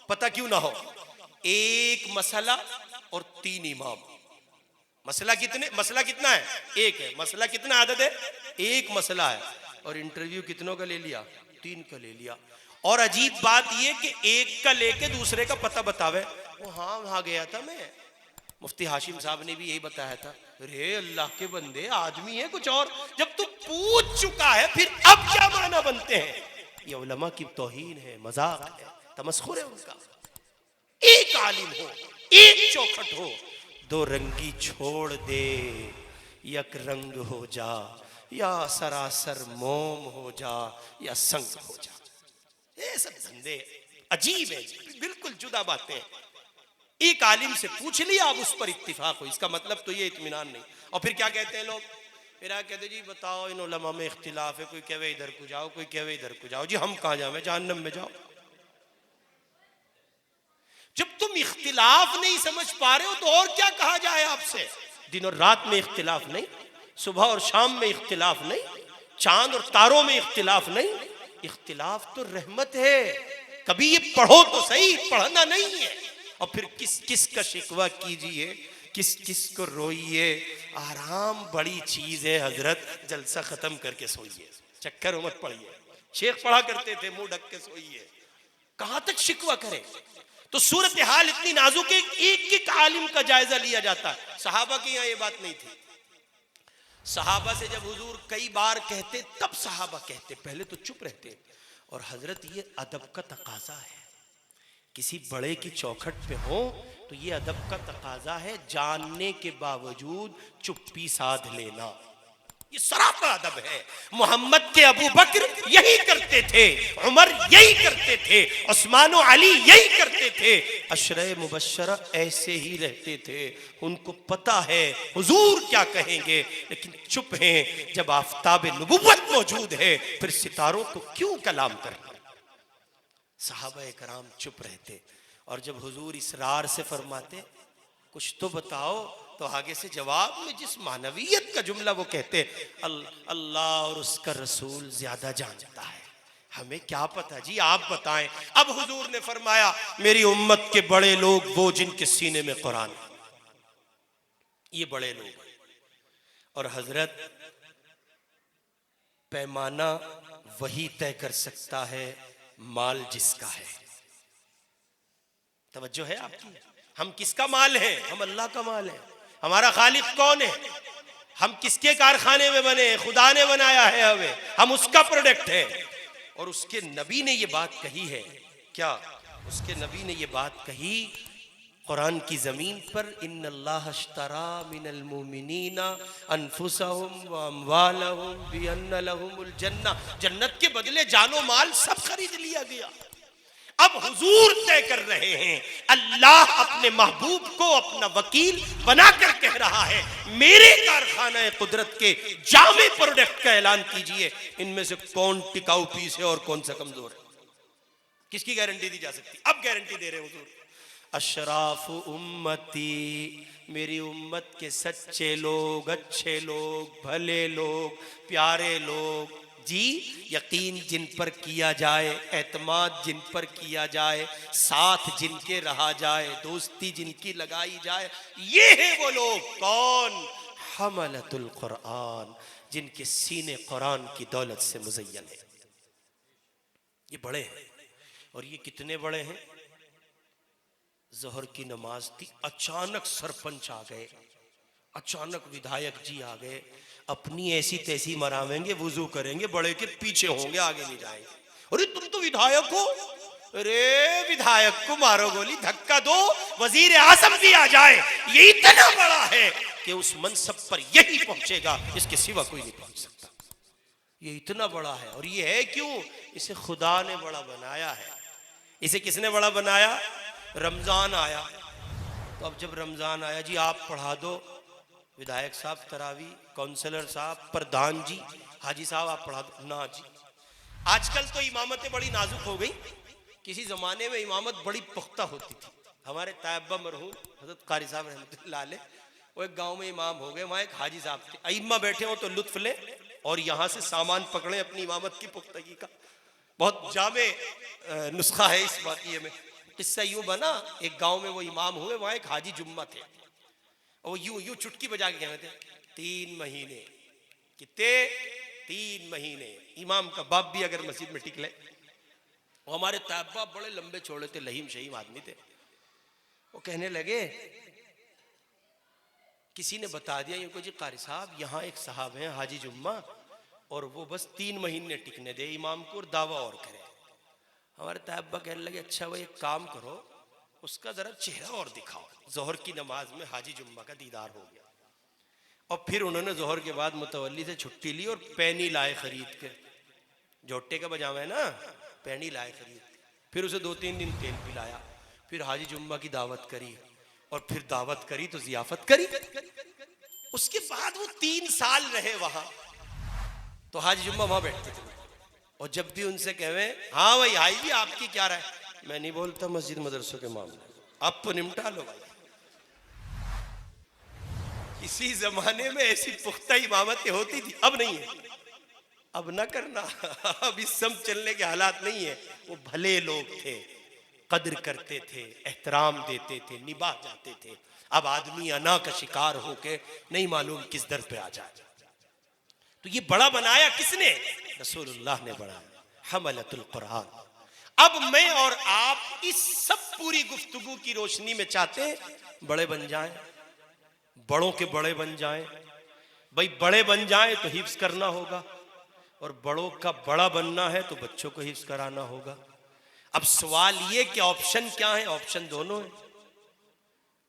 A: पता क्यों ना हो? एक मसला और 3 इमाम। मसला कितना है? एक है। मसला कितना आदत है? एक मसला है। और इंटरव्यू कितनों का ले लिया? 3 का ले लिया। और अजीब बात यह कि एक का लेके दूसरे का पता बतावे। वो हाँ वहां गया था मैं, मुफ्ती हाशिम साहब ने भी यही बताया था। अरे अल्लाह के बंदे, आदमी है कुछ और। जब तू पूछ चुका है फिर अब क्या माना बनते हैं? ये उलमा की तौहीन है, मजाक है, तमस्खुर है उनका। एक आलिम हो, एक चौखट हो, 2 रंगी छोड़ दे, एक रंग हो जा, या सरासर मोम हो जा, या संग हो जा। ये सब धंधे अजीब है, बिल्कुल जुदा बातें। एक आलिम से पूछ लिया, अब उस पर इत्तिफाक हो, इसका मतलब तो ये इत्मीनान नहीं। और फिर क्या कहते हैं लोग? फिर कहते जी बताओ इन उलमा में इख्तिलाफ है, कोई कहे इधर को जाओ, कोई कहे इधर को जाओ। जी हम कहां जाए? जहन्नम में जाओ। जब तुम इख्तिलाफ नहीं समझ पा रहे हो तो और क्या कहा जाए आपसे? दिन और रात में इख्तिलाफ नहीं, सुबह और शाम में इख्तिलाफ नहीं, चांद और तारों में इख्तिलाफ नहीं। इख्तिलाफ तो रहमत है। कभी ये पढ़ो तो सही, पढ़ना नहीं है। और फिर किस किस का शिकवा कीजिए, किस किस को रोइए। आराम बड़ी चीज है हजरत, जलसा खत्म करके सोइए, चक्कर मत पड़िए। शेख पढ़ा करते थे, मुंह ढक के सोइए, कहां तक शिकवा करें? तो सूरत हाल इतनी नाजुक है, एक एक आलिम का जायजा लिया जाता है। सहाबा के यहां ये बात नहीं थी। सहाबा से जब हुजूर कई बार कहते तब सहाबा कहते, पहले तो चुप रहते। और हजरत ये अदब का तकाजा है, किसी बड़े की चौखट पे हो तो ये अदब का तकाजा है, जानने के बावजूद चुप्पी साध लेना, ये सरापा अदब है। मोहम्मद के अबू बकर यही करते थे, उमर यही करते थे, उस्मान और अली यही करते थे, अशरे मुबश्शरा ऐसे ही रहते थे। उनको पता है हुजूर क्या कहेंगे, लेकिन चुप हैं। जब आफताब नबुव्वत मौजूद है फिर सितारों को क्यों कलाम करना? सहाबा कराम चुप रहते। और जब हुजूर इसरार से फरमाते कुछ तो बताओ, तो आगे से जवाब में जिस मानवियत का जुमला वो कहते, अल्लाह और उसका रसूल ज्यादा जानता है, हमें क्या पता जी, आप बताएं। अब हुजूर ने फरमाया मेरी उम्मत के बड़े लोग वो जिनके सीने में कुरान है, ये बड़े लोग। और हजरत पैमाना वही तय कर सकता है माल जिसका है। तवज्जो है आपकी? हम किसका माल है? हम अल्लाह का माल है। हमारा खालिक कौन है? हम किसके कारखाने में बने? खुदा ने बनाया है हमें, हम उसका प्रोडक्ट है। और उसके नबी ने ये बात कही है। क्या उसके नबी ने ये बात कही कुरान की जमीन पर? इन्नल्लाह अश्तरा मिनल मुमिनीना अनफुसहुम व अमवालहुम बिअन्न लहुमुल जन्नह, जन्नत के बदले जानो माल सब खरीद लिया गया। अब हुजूर तय कर रहे हैं, अल्लाह अपने महबूब को अपना वकील बनाकर कह रहा है, मेरे कारखाना कुदरत के जामे प्रोडक्ट का ऐलान कीजिए, इनमें से कौन टिकाऊ पीस है और कौन सा कमजोर है। किसकी गारंटी दी जा सकती? अब गारंटी दे रहे हैं हुजूर, अशराफ उम्मती, मेरी उम्मत के सच्चे लोग, अच्छे लोग, भले लोग, प्यारे लोग जी, यकीन जिन पर किया जाए, एतमाद जिन पर किया जाए, साथ जिनके रहा जाए, दोस्ती जिनकी लगाई जाए, ये है वो लोग। कौन? हमलतुल कुरान, जिनके सीने कुरान की दौलत से मुज़य्यन है। ये बड़े हैं। और ये कितने बड़े हैं? ज़ोहर की नमाज थी, अचानक सरपंच आ गए, अचानक विधायक जी आ गए, अपनी ऐसी तैसी मरावेंगे, वुजू करेंगे, बड़े के पीछे होंगे, आगे नहीं जाएंगे। अरे तुम तो विधायक हो, अरे विधायक को मारो गोली, धक्का दो, वजीर आजम भी आ जाए, ये इतना बड़ा है कि उस मनसब पर यही पहुंचेगा, इसके सिवा कोई नहीं पहुंच सकता। ये इतना बड़ा है। और ये है क्यों? इसे खुदा ने बड़ा बनाया है। इसे किसने बड़ा बनाया? रमजान आया तो अब जब रमजान आया, जी आप पढ़ा दो, विधायक साहब तरावी, काउंसलर साहब, प्रधान जी, हाजी साहब आप पढ़ा दो ना जी। आजकल तो इमामतें बड़ी नाजुक हो गई, किसी जमाने में इमामत बड़ी पुख्ता होती थी। हमारे तायब्बा मरहूम हजरत कारी साहब रहमतुल्लाह अलैह, वो एक गांव में इमाम हो गए, वहाँ एक हाजी साहब थे। अइम्मा बैठे हो तो लुत्फ ले और यहाँ से सामान पकड़े अपनी इमामत की पुख्तगी का। बहुत जामे नुस्खा है इस वाक़ये में। किस्सा यूं बना, एक गांव में वो इमाम हुए, वहाँ एक हाजी जुम्मा थे, और यूं यूं चुटकी बजा के कहते थे, 3 महीने। कितने? 3 महीने। इमाम का बाप भी अगर मस्जिद में टिक ले। वो हमारे तायब्बा बड़े लंबे चौड़े थे, लहीम शहीम आदमी थे। वो कहने लगे, किसी ने बता दिया इनको, जी कारी साहब यहाँ एक साहब हैं हाजी जुम्मा, और वो बस 3 महीने टिकने दे इमाम को और दावा और करे। हमारे तायब्बा कहने लगे, अच्छा भाई एक काम करो, उसका जरा चेहरा और दिखाओ। जोहर की नमाज में हाजी जुम्मा का दीदार हो गया, और फिर उन्होंने जोहर के बाद मुतवल्ली से छुट्टी ली और पैनी लाए खरीद के, जोटे का बजावा है ना, पैनी लाए खरीद के, फिर उसे 2-3 दिन तेल पिलाया, फिर हाजी जुम्मा की दावत करी, और फिर दावत करी तो जियाफत करी। उसके बाद वो 3 साल रहे वहां, तो हाजी जुम्मा वहां बैठते थे, और जब भी उनसे कहे, हाँ भाई हाई जी आपकी क्या राय, मैं नहीं बोलता मस्जिद मदरसों के मामले, आप तो निपटा लो भाई। इसी जमाने में ऐसी पुख्ता इमामतें होती थी, अब नहीं है, अब ना करना, अब इस सब चलने के हालात नहीं है। वो भले लोग थे, कद्र करते थे, एहतराम देते थे, निभा जाते थे। अब आदमी अना का शिकार होके नहीं मालूम किस दर पे आ जाए। तो ये बड़ा बनाया किसने? रसूलुल्लाह ने बनाया, हमलतुल कुरान। अब मैं और आप इस सब पूरी गुफ्तगू की रोशनी में चाहते हैं बड़े बन जाएं, बड़ों के बड़े बन जाएं। भाई बड़े बन जाएं तो हिफ्ज करना होगा, और बड़ों का बड़ा बनना है तो बच्चों को हिफ्ज कराना होगा। अब सवाल ये कि ऑप्शन क्या है? ऑप्शन दोनों है।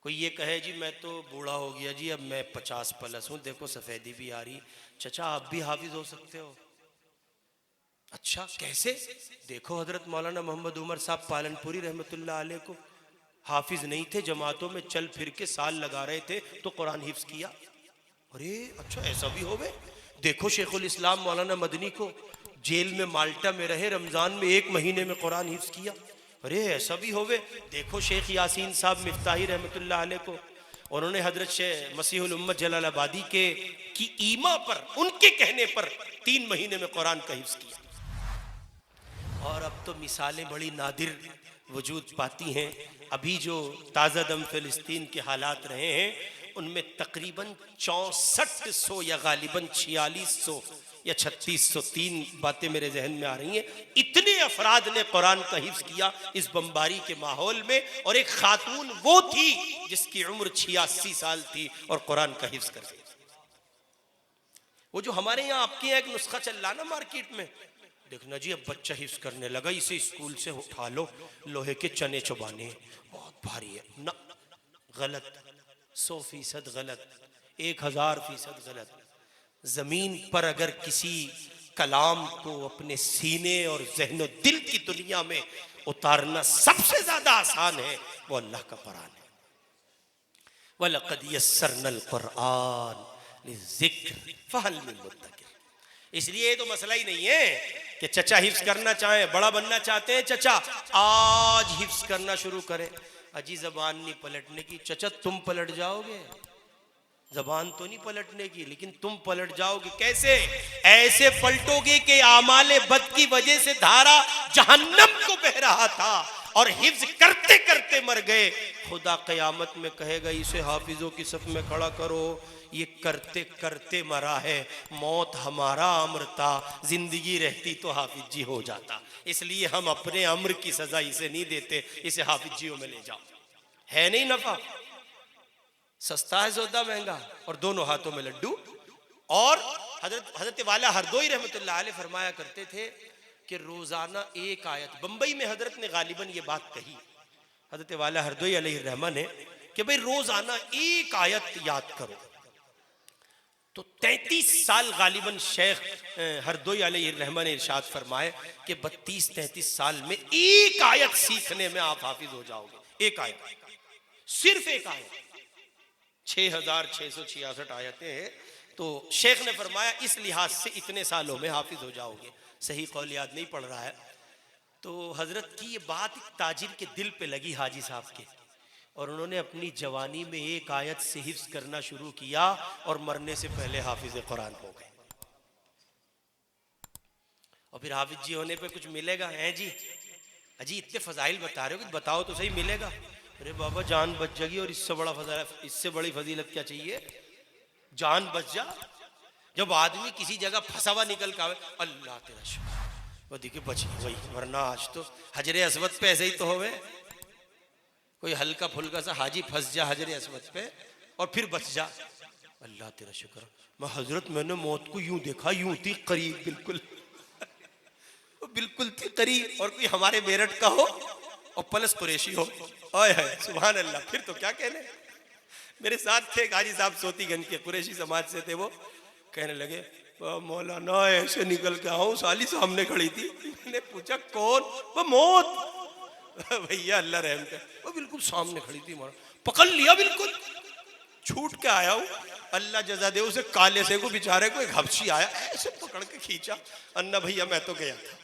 A: कोई ये कहे, जी मैं तो बूढ़ा हो गया जी, अब मैं 50+ हूं, देखो सफेदी भी आ रही। चचा आप भी हाफिज हो सकते हो। अच्छा कैसे? देखो हजरत मौलाना मोहम्मद उमर साहब पालनपुरी रहमतुल्लाह अलैह को हाफिज नहीं थे, जमातों में चल फिर के साल लगा रहे थे तो कुरान हिफ्ज किया। अरे अच्छा ऐसा भी हो गए। देखो शेखुल इस्लाम मौलाना मदनी को जेल में माल्टा में रहे, रमजान में 1 महीने में कुरान हिफ्ज किया। अरे ऐसा भी हो गए। देखो शेख यासीन साहब मिफ्ताही रहमतुल्लाह अलैह को, उन्होंने हजरत शेख मसीहुल उम्मत जलालाबादी के की ईमा पर, उनके कहने पर 3 महीने में कुरान का हिफ्ज किया। और अब तो मिसालें बड़ी नादिर वजूद पाती हैं। अभी जो ताज़ा दम फ़िलिस्तीन के हालात रहे हैं उनमें तकरीबन 6400 या गालिबन 4600 या 3603 बातें मेरे जहन में आ रही हैं। इतने अफराद ने कुरान का हिफ्ज़ किया इस बमबारी के माहौल में, और एक खातून वो थी जिसकी उम्र 86 साल थी और कुरान का हिफ्ज़ कर दी। वो जो हमारे यहाँ आपके यहाँ एक नुस्खा चल रहा ना मार्केट में, देखना जी अब बच्चा हिफ्ज़ करने लगा, इसे स्कूल से उठा लो, लोहे के चने चबाने, बहुत भारी है ना। गलत, 100% गलत, 1000% गलत। जमीन पर अगर किसी कलाम को अपने सीने और ज़हन दिल की दुनिया में उतारना सबसे ज्यादा आसान है, वो अल्लाह का कुरान है। वलक़द यस्सरनल कुरआन लिज़िक्र फ़हल मिन मुद्दकिर। इसलिए तो मसला ही नहीं है कि चचा हिफ्ज़ करना चाहे, बड़ा बनना चाहते हैं, चचा आज हिफ्ज़ करना शुरू करें। अजी जबान नहीं पलटने की, चचा तुम पलट जाओगे, जबान तो नहीं पलटने की, लेकिन तुम पलट जाओगे। कैसे? ऐसे पलटोगे कि आमाले बद की वजह से धारा जहन्नम को बह रहा था और हिफ्ज करते करते मर गए। खुदा कयामत में कहेगा इसे हाफिजों की सफ में खड़ा करो, ये करते करते मरा है। मौत हमारा अम्र था, जिंदगी रहती तो हाफिज जी हो जाता, इसलिए हम अपने अम्र की सजा इसे नहीं देते, इसे हाफिज जियों में ले जाओ। है नहीं नफा, सस्ता है सौदा महंगा, और दोनों हाथों में लड्डू। और हजरत वाला हरदोई रहमतुल्लाह अलैह फरमाया करते थे कि रोजाना एक आयत, बंबई में हजरत ने गालिबन ये बात कही, हजरत वाला हरदोई अलैहि रहमा ने, कि भाई रोजाना एक आयत याद करो। तो 33 साल गालिबन शेख हरदोई अलैहि रहमा ने इरशाद फरमाए कि 32-33 साल में एक आयत सीखने में आप हाफिज हो जाओगे। एक आयत, सिर्फ एक आयत। 6666 आयतें हैं। तो शेख ने फरमाया इस लिहाज से इतने सालों में हाफिज हो जाओगे। सही कौल याद नहीं पड़ रहा है। तो हजरत की ये बात ताजिर के दिल पे लगी, हाजी साहब के, और उन्होंने अपनी जवानी में एक आयत से हिफ्ज करना शुरू किया और मरने से पहले हाफिज कुरान हो गए। और फिर हाफिज जी होने पे कुछ मिलेगा? है जी, अजी इतने फजाइल बता रहे हो कि बताओ तो सही, मिलेगा? अरे बाबा जान बच जाएगी, और इससे बड़ा फजाइल, इससे बड़ी फजीलत क्या चाहिए? जान बच जा। जब आदमी किसी जगह फंसा हुआ निकल के आवे, अल्लाह तेरा शुक्र, वो देखिए बच गई, वरना आज तो हजरे असवद पे ऐसे ही तो होवे, कोई हल्का फुल्का सा हाजी फंस जा हजरे असवद पे और फिर बच जा, अल्लाह तेरा शुक्र। मैं हजरत, मैंने मौत को यूं देखा, यूं थी करीब, बिल्कुल बिल्कुल थी करीब, और कोई हमारे मेरठ का हो और प्लस कुरैशी हो, ओए है सुभान अल्लाह, फिर तो क्या कहने। मेरे साथ थे गाजी साहब सोतीगंज के, कुरैशी समाज से थे, वो कहने लगे मौलाना ऐसे निकल के आओ, साली सामने खड़ी थी। मैंने पूछा कौन? वो मौत। भैया अल्लाह रहम करे, वो बिल्कुल सामने खड़ी थी, पकड़ लिया, बिल्कुल छूट के आया हूँ, अल्लाह जजा दे उसे, काले से को बेचारे को एक हबशी आया, ऐसे पकड़ के खींचा, अन्ना भैया मैं तो गया था।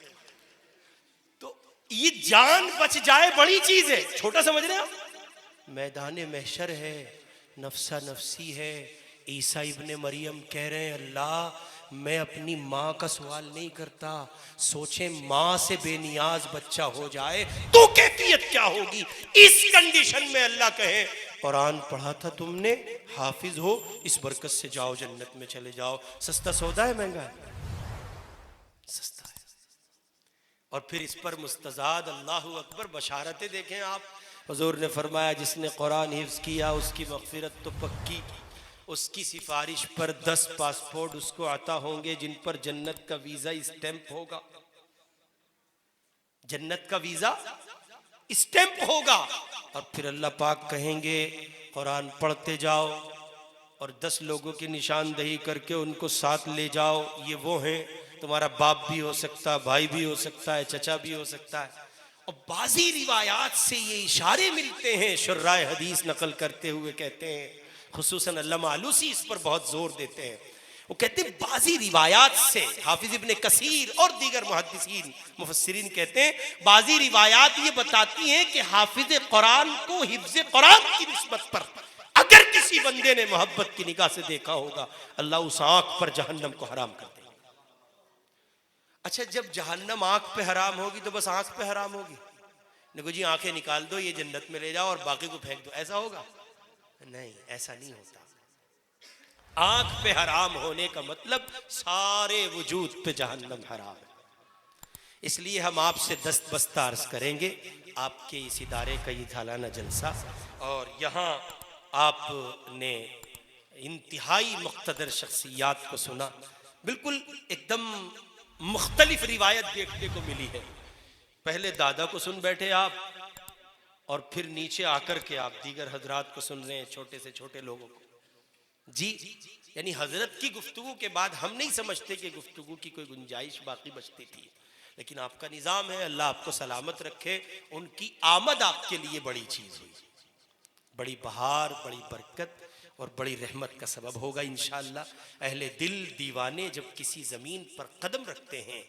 A: तो ये जान बच जाए बड़ी चीज है, छोटा समझ रहे आप? मैदान महशर है, नफसा नफसी है। ईसा इब्ने मरियम कह रहे हैं अल्लाह मैं अपनी माँ का सवाल नहीं करता, सोचे माँ से बेनियाज बच्चा हो जाए तो कैफियत क्या होगी। इस कंडीशन में अल्लाह कहे कुरान पढ़ा था तुमने, हाफिज हो, इस बरकत से जाओ जन्नत में चले जाओ। सस्ता सौदा है, महंगा है? सस्ता है। और फिर इस पर मुस्तजाद अल्लाहु अकबर बशारतें देखें आप। हुजूर ने फरमाया जिसने कुरान हिफ्ज किया उसकी मगफिरत तो पक्की, उसकी सिफारिश पर 10 पासपोर्ट उसको अता होंगे जिन पर जन्नत का वीजा स्टैंप होगा, जन्नत का वीजा स्टैंप होगा। और फिर अल्लाह पाक कहेंगे कुरान पढ़ते जाओ और 10 लोगों की निशानदही करके उनको साथ ले जाओ। ये वो हैं, तुम्हारा बाप भी हो सकता है, भाई भी हो सकता है, चचा भी हो सकता है। और बाजी रिवायात से ये इशारे मिलते हैं, शुर्राए हदीस नकल करते हुए कहते हैं, खुसूसन अल्लामा आलूसी इस पर बहुत जोर देते हैं। वो कहते हैं बाजी रिवायात से, हाफिज इब्ने कसीर और दीगर मुहद्दिसीन मुफस्सिरीन कहते हैं बाजी रिवायात ये बताती हैं कि हाफिज कुरान को हिफ्ज कुरान की निस्बत पर अगर किसी बंदे ने मोहब्बत की निगाह से देखा होगा, अल्लाह उस आंख पर जहन्नम को हराम कर देगा। अच्छा, जब जहन्नम आंख पे हराम होगी तो बस आंख पे हराम होगी? देखो जी आंखें निकाल दो, ये जन्नत में ले जाओ और बाकी को फेंक दो, ऐसा होगा? नहीं, ऐसा नहीं होता। आंख पे हराम होने का मतलब सारे वजूद पे जहन्नम हराम है। इसलिए हम आपसे दस्तबस्ता अर्ज करेंगे आपके इस इदारे का ये सालाना जलसा, और यहाँ आपने इंतहाई मुख्तदर शख्सियात को सुना, बिल्कुल एकदम मुख्तलिफ रिवायत देखने को मिली है। पहले दादा को सुन बैठे आप, और फिर नीचे आकर के आप दीगर हजरात को सुन रहे हैं, छोटे से छोटे लोगों को। जी, यानी हजरत की गुफ्तगू के बाद हम नहीं समझते कि गुफ्तगू की कोई गुंजाइश बाकी बचती थी, लेकिन आपका निज़ाम है, अल्लाह आपको सलामत रखे। उनकी आमद आपके लिए बड़ी चीज़ हुई, बड़ी बहार, बड़ी बरकत और बड़ी रहमत का सबब होगा इंशाअल्लाह। अहले दिल दीवाने जब किसी ज़मीन पर कदम रखते हैं,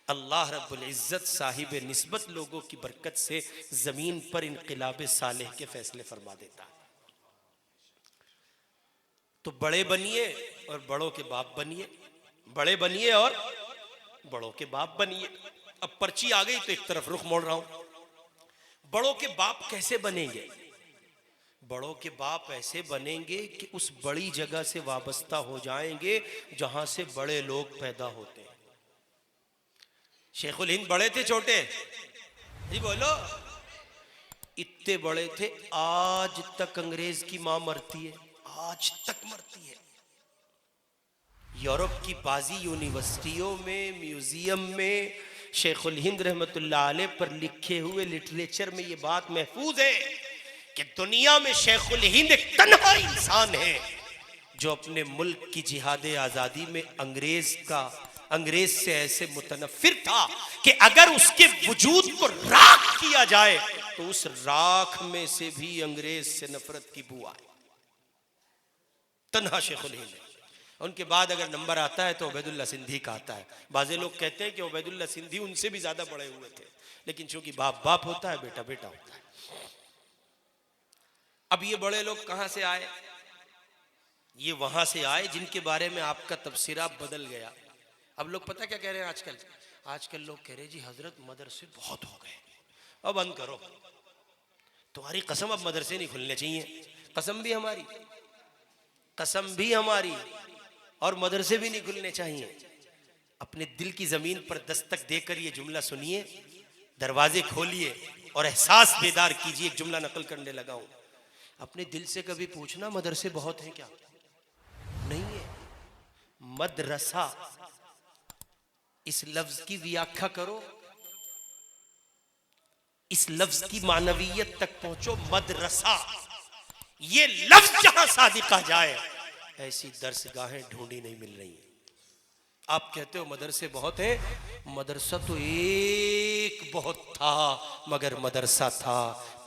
A: अल्लाह रब्बुल इज़्ज़त साहिब निस्बत लोगों की बरकत से ज़मीन पर इनक़िलाब सालेह के फैसले फरमा देता है। तो बड़े बनिए और बड़ों के बाप बनिए, बड़े बनिए और बड़ों के बाप बनिए। अब पर्ची आ गई तो एक तरफ रुख मोड़ रहा हूं। बड़ों के बाप कैसे बनेंगे? बड़ों के बाप ऐसे बनेंगे कि उस बड़ी जगह से वाबस्ता हो जाएंगे जहां से बड़े लोग पैदा होते हैं। शेखुल हिंद बड़े थे छोटे? जी बोलो। इतने बड़े थे, आज तक अंग्रेज की मां मरती है, आज तक मरती है। यूरोप की बाजी यूनिवर्सिटियों में, म्यूजियम में शेखुल हिंद रहमतुल्लाह अलैह पर लिखे हुए लिटरेचर में ये बात महफूज है कि दुनिया में शेखुल हिंद एक तन्हा इंसान है जो अपने मुल्क की जिहाद आज़ादी में अंग्रेज से ऐसे मुतनफिर था कि अगर उसके वजूद को राख किया जाए तो उस राख में से भी अंग्रेज से नफरत की बू आए। तन्हा शेखुल हिंद है। उनके बाद अगर नंबर आता है तो उबैदुल्लाह सिंधी का आता है। बाज़े लोग कहते हैं कि उबैदुल्लाह सिंधी उनसे भी ज्यादा बड़े हुए थे, लेकिन चूंकि बाप बाप होता है, बेटा बेटा होता है। अब ये बड़े लोग कहां से आए? ये वहां से आए जिनके बारे में आपका तबसरा बदल गया। अब लोग पता क्या कह रहे हैं आजकल लोग कह रहे हैं जी हजरत मदरसे बहुत हो गए, अब बंद करो। तुम्हारी कसम, अब मदरसे नहीं खुलने चाहिए। कसम भी हमारी और मदरसे भी नहीं खुलने चाहिए। अपने दिल की जमीन पर दस्तक देकर ये जुमला सुनिए, दरवाजे खोलिए और एहसास बेदार कीजिए। एक जुमला नकल करने लगा हूं। अपने दिल से कभी पूछना मदरसे बहुत हैं क्या? नहीं है। मदरसा इस लफ्ज की व्याख्या करो, इस लफ्ज की मानवीयत तक पहुंचो। मदरसा ये लफ्ज जहां सादिका जाए, ऐसी दरसगाहें ढूंढी नहीं मिल रही। आप कहते हो मदरसे बहुत हैं, मदरसा तो एक बहुत था, मगर मदरसा था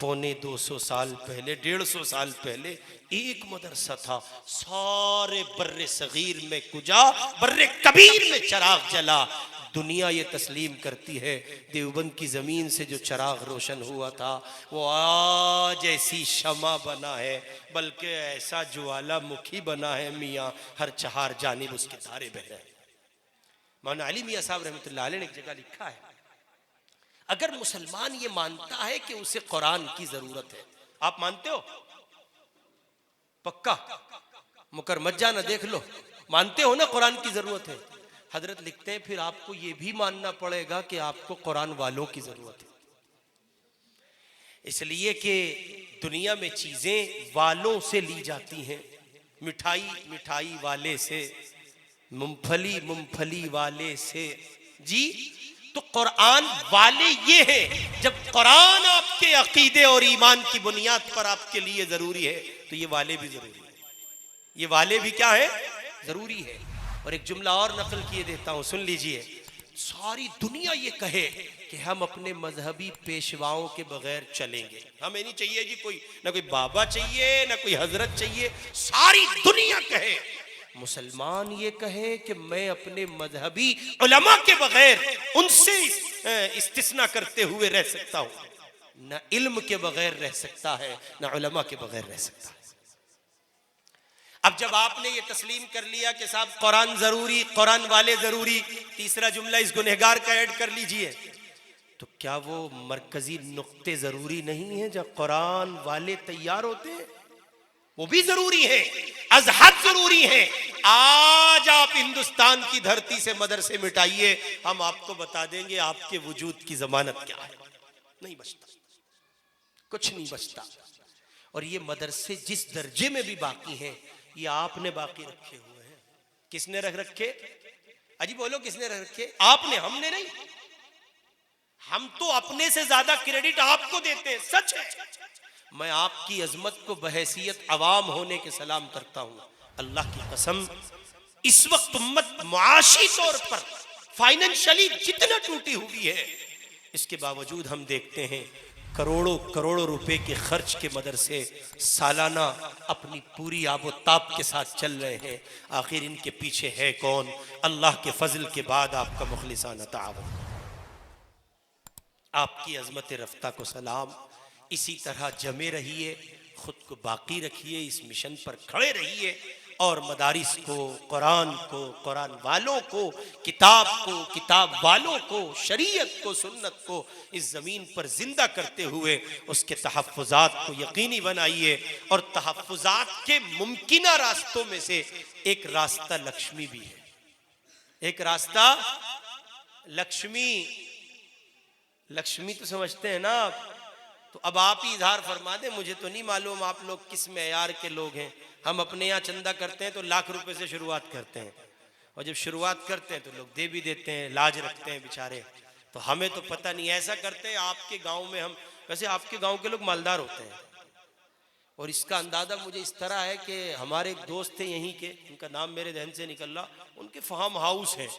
A: 250 साल पहले, 150 साल पहले एक मदरसा था। सारे बर्रे सगीर में कुजा, बर्रे कबीर में चिराग जला। दुनिया ये तस्लीम करती है देवबंद की ज़मीन से जो चिराग रोशन हुआ था वो आज ऐसी शमा बना है, बल्कि ऐसा ज्वालामुखी बना है मियाँ, हर चहार जानिब उसके धारे बह रहे हैं। मौलाना अली मियाँ साहब रहमतुल्लाह अलैह ने एक जगह लिखा है, अगर मुसलमान ये मानता है कि उसे कुरान की जरूरत है, आप मानते हो? पक्का मुकर मत जाना, देख लो, मानते हो ना कुरान की जरूरत है? हजरत लिखते हैं फिर आपको यह भी मानना पड़ेगा कि आपको कुरान वालों की जरूरत है, इसलिए कि दुनिया में चीजें वालों से ली जाती हैं। मिठाई मिठाई वाले से, मूंगफली वाले से। जी, तो कुरान वाले ये हैं। जब कुरान आपके अकीदे और ईमान की बुनियाद पर आपके लिए जरूरी है तो ये वाले भी जरूरी है। ये वाले भी क्या है? जरूरी है। और एक जुमला और नकल किए देता हूं, सुन लीजिए। सारी दुनिया ये कहे कि हम अपने मजहबी पेशवाओं के बगैर चलेंगे, हमें नहीं चाहिए जी कोई, ना कोई बाबा चाहिए ना कोई हजरत चाहिए, सारी दुनिया कहे, मुसलमान ये कहे कि मैं अपने मजहबी उलमा के बगैर उनसे इस्तिस्ना करते हुए रह सकता हूं, ना इल्म के बगैर रह सकता है ना उलमा के बगैर रह सकता है। अब जब आपने ये तस्लीम कर लिया कि साहब कुरान जरूरी, कुरान वाले जरूरी, तीसरा जुमला इस गुनहगार का ऐड कर लीजिए, तो क्या वो मरकजी नुक्ते जरूरी नहीं है जब कुरान वाले तैयार होते हैं? वो भी जरूरी है, अजहद जरूरी है। आज आप हिंदुस्तान की धरती से मदरसे मिटाइए, हम आपको बता देंगे आपके वजूद की जमानत क्या है। नहीं बचता, कुछ नहीं बचता। और ये मदरसे जिस दर्जे में भी बाकी हैं, ये आपने बाकी रखे हुए हैं। किसने रख रखे? अजी बोलो, किसने रख रखे? आपने, हमने नहीं। हम तो अपने से ज्यादा क्रेडिट आपको देते हैं, सच है। मैं आपकी अजमत को बहैसियत अवाम होने के सलाम करता हूं। अल्लाह की कसम, इस वक्त उम्मत मुआशी तौर पर फाइनेंशियली जितना टूटी हुई है, इसके बावजूद हम देखते हैं करोड़ों करोड़ों रुपए के खर्च के मदरसे सालाना अपनी पूरी आबोताब के साथ चल रहे हैं। आखिर इनके पीछे है कौन? अल्लाह के फजल के बाद आपका मुखलिसाना ताअवुन। आपकी अजमत रफ्ता को सलाम। इसी तरह जमे रहिए, खुद को बाकी रखिए, इस मिशन पर खड़े रहिए और मदारिस को, कुरान को, कुरान वालों को, किताब को, किताब वालों को, शरीयत को, सुन्नत को इस ज़मीन पर जिंदा करते हुए उसके तहफ़्फ़ुज़ात को यकीनी बनाइए। और तहफ़्फ़ुज़ात के मुमकिना रास्तों में से एक रास्ता लक्ष्मी भी है। एक रास्ता लक्ष्मी, लक्ष्मी तो समझते हैं ना आप? तो अब आप ही इजहार फरमा दें। मुझे तो नहीं मालूम आप लोग किस मेयार के लोग हैं। हम अपने यहाँ चंदा करते हैं तो लाख रुपए से शुरुआत करते हैं, और जब शुरुआत करते हैं तो लोग दे भी देते हैं, लाज रखते हैं बेचारे। तो हमें तो पता नहीं, ऐसा करते हैं आपके गांव में हम। वैसे आपके गांव के लोग मालदार होते हैं, और इसका अंदाजा मुझे इस तरह है कि हमारे एक दोस्त थे यहीं के, उनका नाम मेरे ध्यान से निकल रहा, उनके फार्म हाउस है,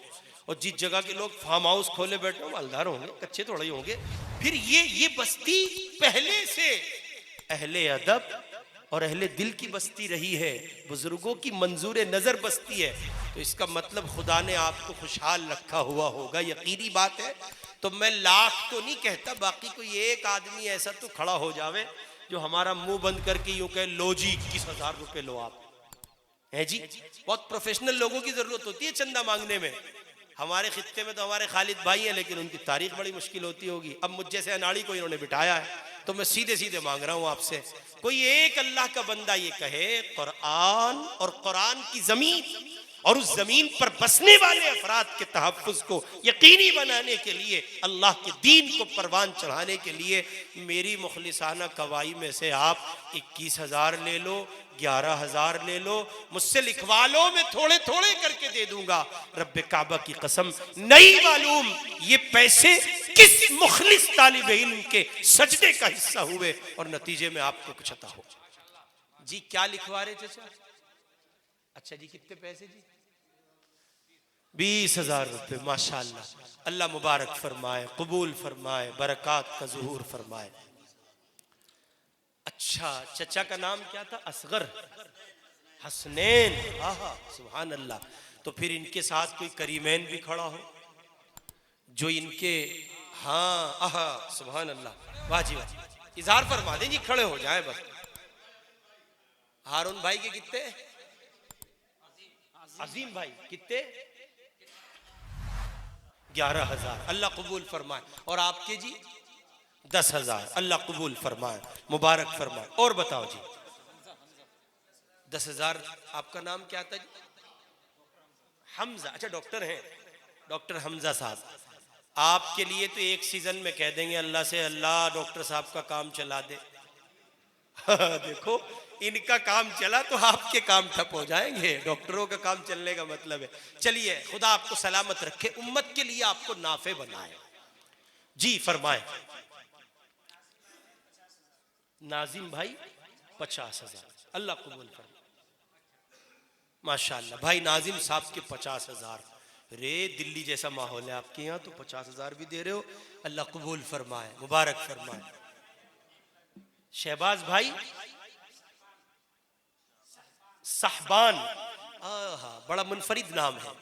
A: और जिस जगह के लोग फार्म हाउस खोले बैठे हो मालदार होंगे, कच्चे थोड़े ही होंगे। फिर ये बस्ती पहले से अहले अदब और अहले दिल की बस्ती रही है, बुजुर्गों की मंजूर नजर बस्ती है। तो इसका मतलब खुदा ने आपको खुशहाल रखा हुआ होगा, यकीनी बात है। तो मैं लाख तो नहीं कहता, बाकी कोई एक आदमी ऐसा तो खड़ा हो जावे जो हमारा मुंह बंद करके यूं कहे, लो जी 21,000 रुपए लो आप। है जी, बहुत प्रोफेशनल लोगों की जरूरत होती है चंदा मांगने में। हमारे खित्ते में तो हमारे खालिद भाई हैं, लेकिन उनकी तारीख बड़ी मुश्किल होती होगी। अब मुझ जैसे अनाड़ी को इन्होंने बिठाया है, तो मैं सीधे सीधे मांग रहा हूं आपसे, कोई एक अल्लाह का बंदा ये कहे कुरान और कुरान की जमीन और उस जमीन पर बसने वाले अफराद के तहफ़्फ़ुज़ को यकीनी बनाने के लिए, अल्लाह के दीन को परवान चढ़ाने के लिए, मेरी मुखलिसाना कवाई में से आप 21,000 ले लो, 11,000 ले लो, मुझसे लिखवा लो, मैं थोड़े थोड़े करके दे दूंगा। रब्बे काबा की कसम, नहीं मालूम ये पैसे किस मुखलिस तालिब इल्म के सजदे का हिस्सा हुए और नतीजे में आपको कुछ अता हो। जी क्या लिखवा रहे चाचा? अच्छा जी, कितने पैसे जी? 20,000 रुपये। माशाअल्लाह, अल्लाह मुबारक फरमाए, कबूल फरमाए, बरकत का ज़ुहूर फरमाए। अच्छा, चचा का नाम क्या था? असगर, हसनैन। आहा, सुभान अल्लाह। तो फिर इनके साथ कोई करीमैन भी खड़ा हो जो इनके, हाँ, आहा, सुभान अल्लाह, वाह जी वाह, इजहार फरमा दें जी, खड़े हो जाए बस। हारून भाई के कितने? अजीम भाई कितने? 11,000, अल्लाह कबूल फरमाए। और आपके जी? 10,000, अल्लाह कबूल फरमाए, मुबारक फरमाए। और बताओ जी, 10,000। आपका नाम क्या था जी? हमजा। अच्छा, डॉक्टर हैं, डॉक्टर हमजा साहब। आपके लिए तो एक सीजन में कह देंगे अल्लाह से, अल्लाह डॉक्टर साहब का काम चला दे। देखो, इनका काम चला तो आपके काम ठप हो जाएंगे। डॉक्टरों का काम चलने का मतलब है। चलिए, खुदा आपको सलामत रखे, उम्मत के लिए आपको नाफे बनाए। जी फरमाए। नाजिम भाई 50,000, अल्लाह कबूल फरमाए। माशाअल्लाह, भाई नाजिम साहब के 50,000। रे दिल्ली जैसा माहौल है आपके यहाँ, तो 50,000 भी दे रहे हो, अल्लाह कबूल फरमाए, मुबारक फरमाए। शहबाज भाई साहबान, बड़ा मुनफरिद नाम है।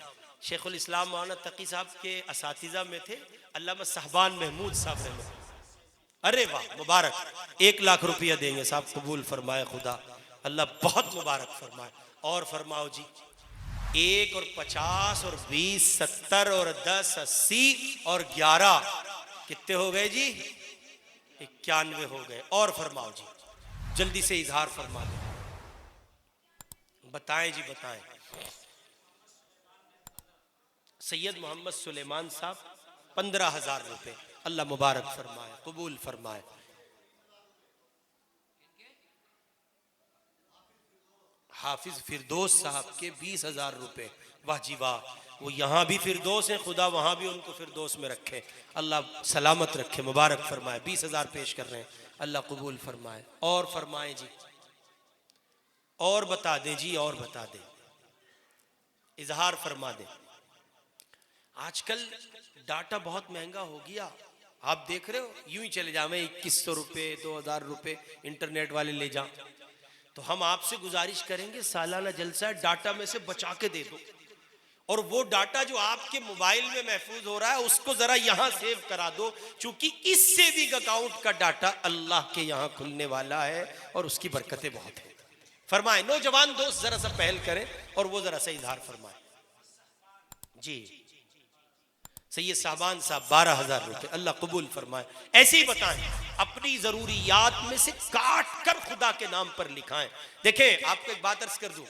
A: शेखुल इस्लाम मौलाना तकी साहब के असातिज़ा में थे अल्लामा साहबान महमूद साहब रहमत। अरे वाह, मुबारक, 1,00,000 रुपया देंगे साहब, कबूल फरमाए खुदा, अल्लाह बहुत मुबारक फरमाए। और फरमाओ जी, 1 और 50 और 20 70 और 10 80 और 11 कितने हो गए जी? 91 हो गए। और फरमाओ जी, जल्दी से इजहार फरमा दो। बताएं जी बताएं। सैयद मोहम्मद सुलेमान साहब 15,000 रुपए। अल्लाह मुबारक फरमाए, कबूल फरमाए। हाफिज फिरदौस साहब के 20,000 रुपए। वाह जी वाह, वो यहाँ भी फिरदौस है, खुदा वहाँ भी उनको फिरदौस में रखे, अल्लाह सलामत रखे, मुबारक फरमाए। 20,000 पेश कर रहे हैं, अल्लाह कबूल फरमाए। और फरमाए जी, और बता दें जी, और बता दें, इजहार फरमा दें। आजकल डाटा बहुत महंगा हो गया, आप देख रहे हो, यूं ही चले जाए 2100 रुपये 2000 रुपये इंटरनेट वाले ले जा। तो हम आपसे गुजारिश करेंगे, सालाना जलसा डाटा में से बचा के दे दो, और वो डाटा जो आपके मोबाइल में महफूज हो रहा है उसको जरा यहां सेव करा दो, क्योंकि इस सेविंग अकाउंट का डाटा अल्लाह के यहां खुलने वाला है और उसकी बरकतें बहुत है। फरमाए नौजवान दोस्त जरा सा पहल करें और वो जरा सा इजहार फरमाए जी। सैयद साहबान साहब 12,000 रुपए, अल्लाह कबूल फरमाए। ऐसे ही बताएं, अपनी जरूरियात में से काट कर खुदा के नाम पर लिखाएं। देखें आपको एक बात अर्ज कर दूं,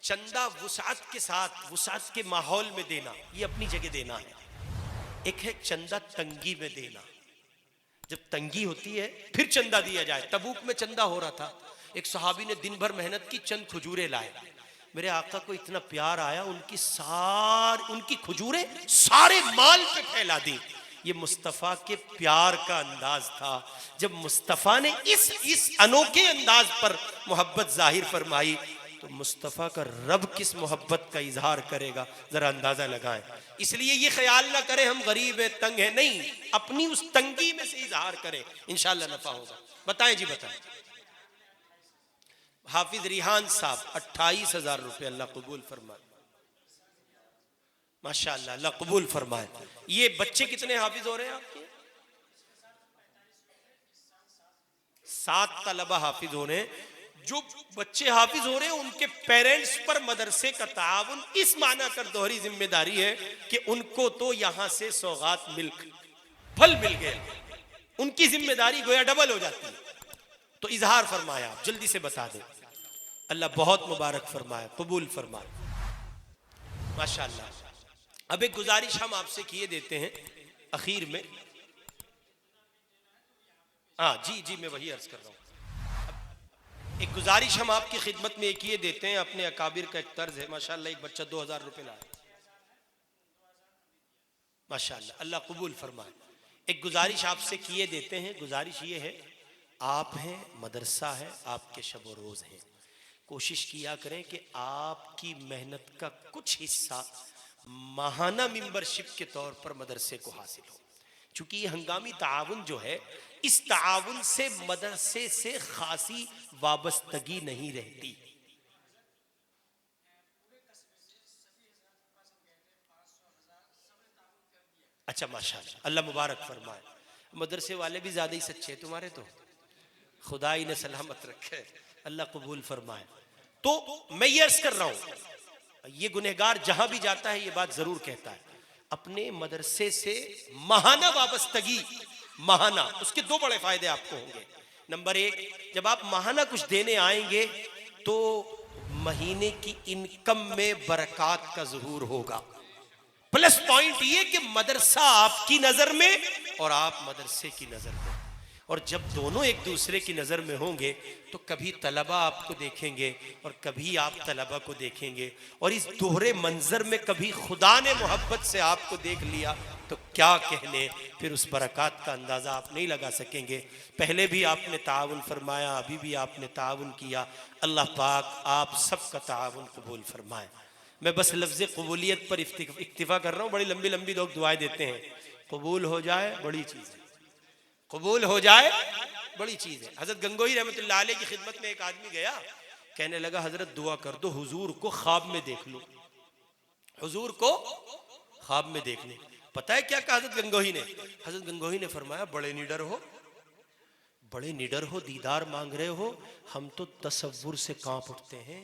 A: चंदा वुसात के साथ, वुसात के माहौल में देना, ये अपनी जगह देना है। एक है चंदा तंगी में देना, जब तंगी होती है फिर चंदा दिया जाए। तबूक में चंदा हो रहा था, एक सहाबी ने दिन भर मेहनत की, चंद खजूरें लाए, मेरे आका को इतना प्यार आया, उनकी खजूरें सारे माल पे फैला दी। ये मुस्तफ़ा के प्यार का अंदाज था। जब मुस्तफ़ा ने इस अनोखे अंदाज पर मोहब्बत जाहिर फरमाई, तो मुस्तफ़ा का रब किस मोहब्बत का इजहार करेगा, जरा अंदाजा लगाएं। इसलिए ये ख्याल ना करें हम गरीब हैं, तंग है, नहीं, अपनी उस तंगी में से इजहार करें, इंशाअल्लाह नफा होगा। बताएं जी बताएं। हाफिज रिहान साहब 28,000 रुपए, अल्लाह कबूल फरमाए, माशाअल्लाह, अल्लाह कबूल फरमाए। ये बच्चे कितने हाफिज हो रहे हैं आपके? 7 तलबा हाफिज हो रहे हैं। जो बच्चे हाफिज हो रहे हैं उनके पेरेंट्स पर मदरसे का ताउन इस माना कर दोहरी जिम्मेदारी है कि उनको तो यहां से सौगात फल मिल गए, उनकी जिम्मेदारी गोया डबल हो जाती है। तो इजहार फरमाया, आप जल्दी से बता दें, अल्लाह बहुत मुबारक फरमाए, कबूल फरमाए, माशाअल्लाह। अब एक गुजारिश हम आपसे किए देते हैं आखिर में। हाँ जी जी, मैं वही अर्ज कर रहा हूँ। एक गुजारिश हम आपकी खिदमत में किए देते हैं, अपने अकाबिर का एक तर्ज है। माशाअल्लाह एक बच्चा 2,000 रुपए लाया, माशाअल्लाह, अल्लाह कबूल फरमाए। एक गुजारिश आपसे किए देते हैं, गुजारिश ये है, आप हैं, मदरसा है, आपके शब व रोज़ हैं, कोशिश किया करें कि आपकी मेहनत का कुछ हिस्सा माहाना मेंबरशिप के तौर पर मदरसे को हासिल हो। चूंकि ये हंगामी ताउन जो है, इस ताउन से मदरसे से खासी वाबस्तगी नहीं रहती। अच्छा माशाअल्लाह, अल्लाह मुबारक फरमाए। मदरसे वाले भी ज्यादा ही सच्चे हैं तुम्हारे, तो खुदा ही ने सलामत रखे, अल्लाह कबूल फरमाए। तो मैं ये अर्ज कर रहा हूं, ये गुनहगार जहां भी जाता है ये बात जरूर कहता है, अपने मदरसे से माहाना वाबस्तगी, माहाना, उसके 2 बड़े फायदे आपको होंगे। नंबर 1, जब आप माहाना कुछ देने आएंगे तो महीने की इनकम में बरकत का ज़हूर होगा। प्लस पॉइंट ये कि मदरसा आपकी नजर में और आप मदरसे की नजर में, और जब दोनों एक दूसरे की नज़र में होंगे तो कभी तलबा आपको देखेंगे और कभी आप तलबा को देखेंगे, और इस दोहरे मंजर में कभी खुदा ने मोहब्बत से आपको देख लिया तो क्या कहने, फिर उस बरकत का अंदाज़ा आप नहीं लगा सकेंगे। पहले भी आपने ताउन फरमाया, अभी भी आपने ताउन किया, अल्लाह पाक आप सबका ताउन कबूल फरमाए। मैं बस लफ्ज़ कबूलियत पर इक्तिफा कर रहा हूँ, बड़ी लंबी लंबी लोग दुआएं देते हैं, कबूल हो जाए बड़ी चीज़ है, कबूल हो जाए बड़ी चीज है। हजरत गंगोही रहमतुल्लाह अलैह की खिदमत में एक आदमी गया, कहने लगा हजरत दुआ कर दो, हुजूर को ख्वाब में देख लो, हुजूर को ख्वाब में देख लो। पता है क्या कहा हजरत गंगोही ने? हजरत गंगोही ने फरमाया, बड़े निडर हो, बड़े निडर हो, दीदार मांग रहे हो, हम तो तसव्वुर से कांप उठते हैं।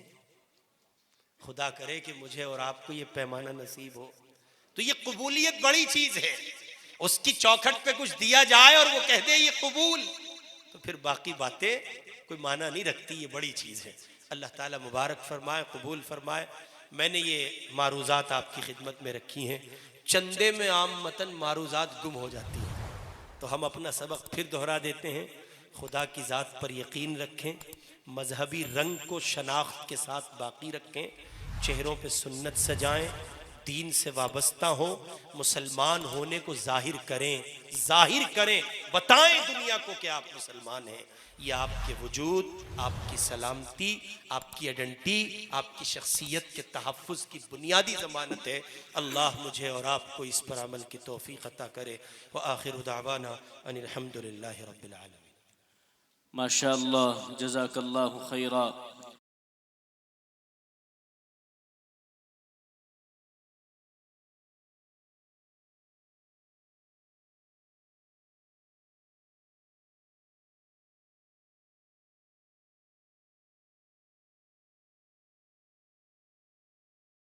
A: खुदा करे कि मुझे और आपको ये पैमाना नसीब हो। तो ये कबूलियत बड़ी चीज है। उसकी चौखट पे कुछ दिया जाए और वो कह दे ये कबूल, तो फिर बाकी बातें कोई माना नहीं रखती। ये बड़ी चीज़ है। अल्लाह ताला मुबारक फरमाए, कबूल फरमाए। मैंने ये मारूज़ात आपकी खिदमत में रखी हैं। चंदे में आम मतन मारूज़ात गुम हो जाती हैं, तो हम अपना सबक फिर दोहरा देते हैं। खुदा की ज़ात पर यकीन रखें, मजहबी रंग को शनाख्त के साथ बाकी रखें, चेहरों पे सुन्नत सजाएं, दीन से वाबस्ता हो, मुसलमान होने को जाहिर करें, बताएं दुनिया को कि आप मुसलमान हैं। ये आपके वजूद, आपकी सलामती, आपकी आइडेंटिटी, आपकी शख्सियत के तहफ़्फ़ुज़ की बुनियादी ज़मानत है। अल्लाह मुझे और आपको इस पर अमल की तौफ़ीक़ अता करे। व आखिरु दावाना अनिल हम्दुलिल्लाहि रब्बिल आलमीन।
B: माशाअल्लाह, जज़ाकल्लाहु खैरा।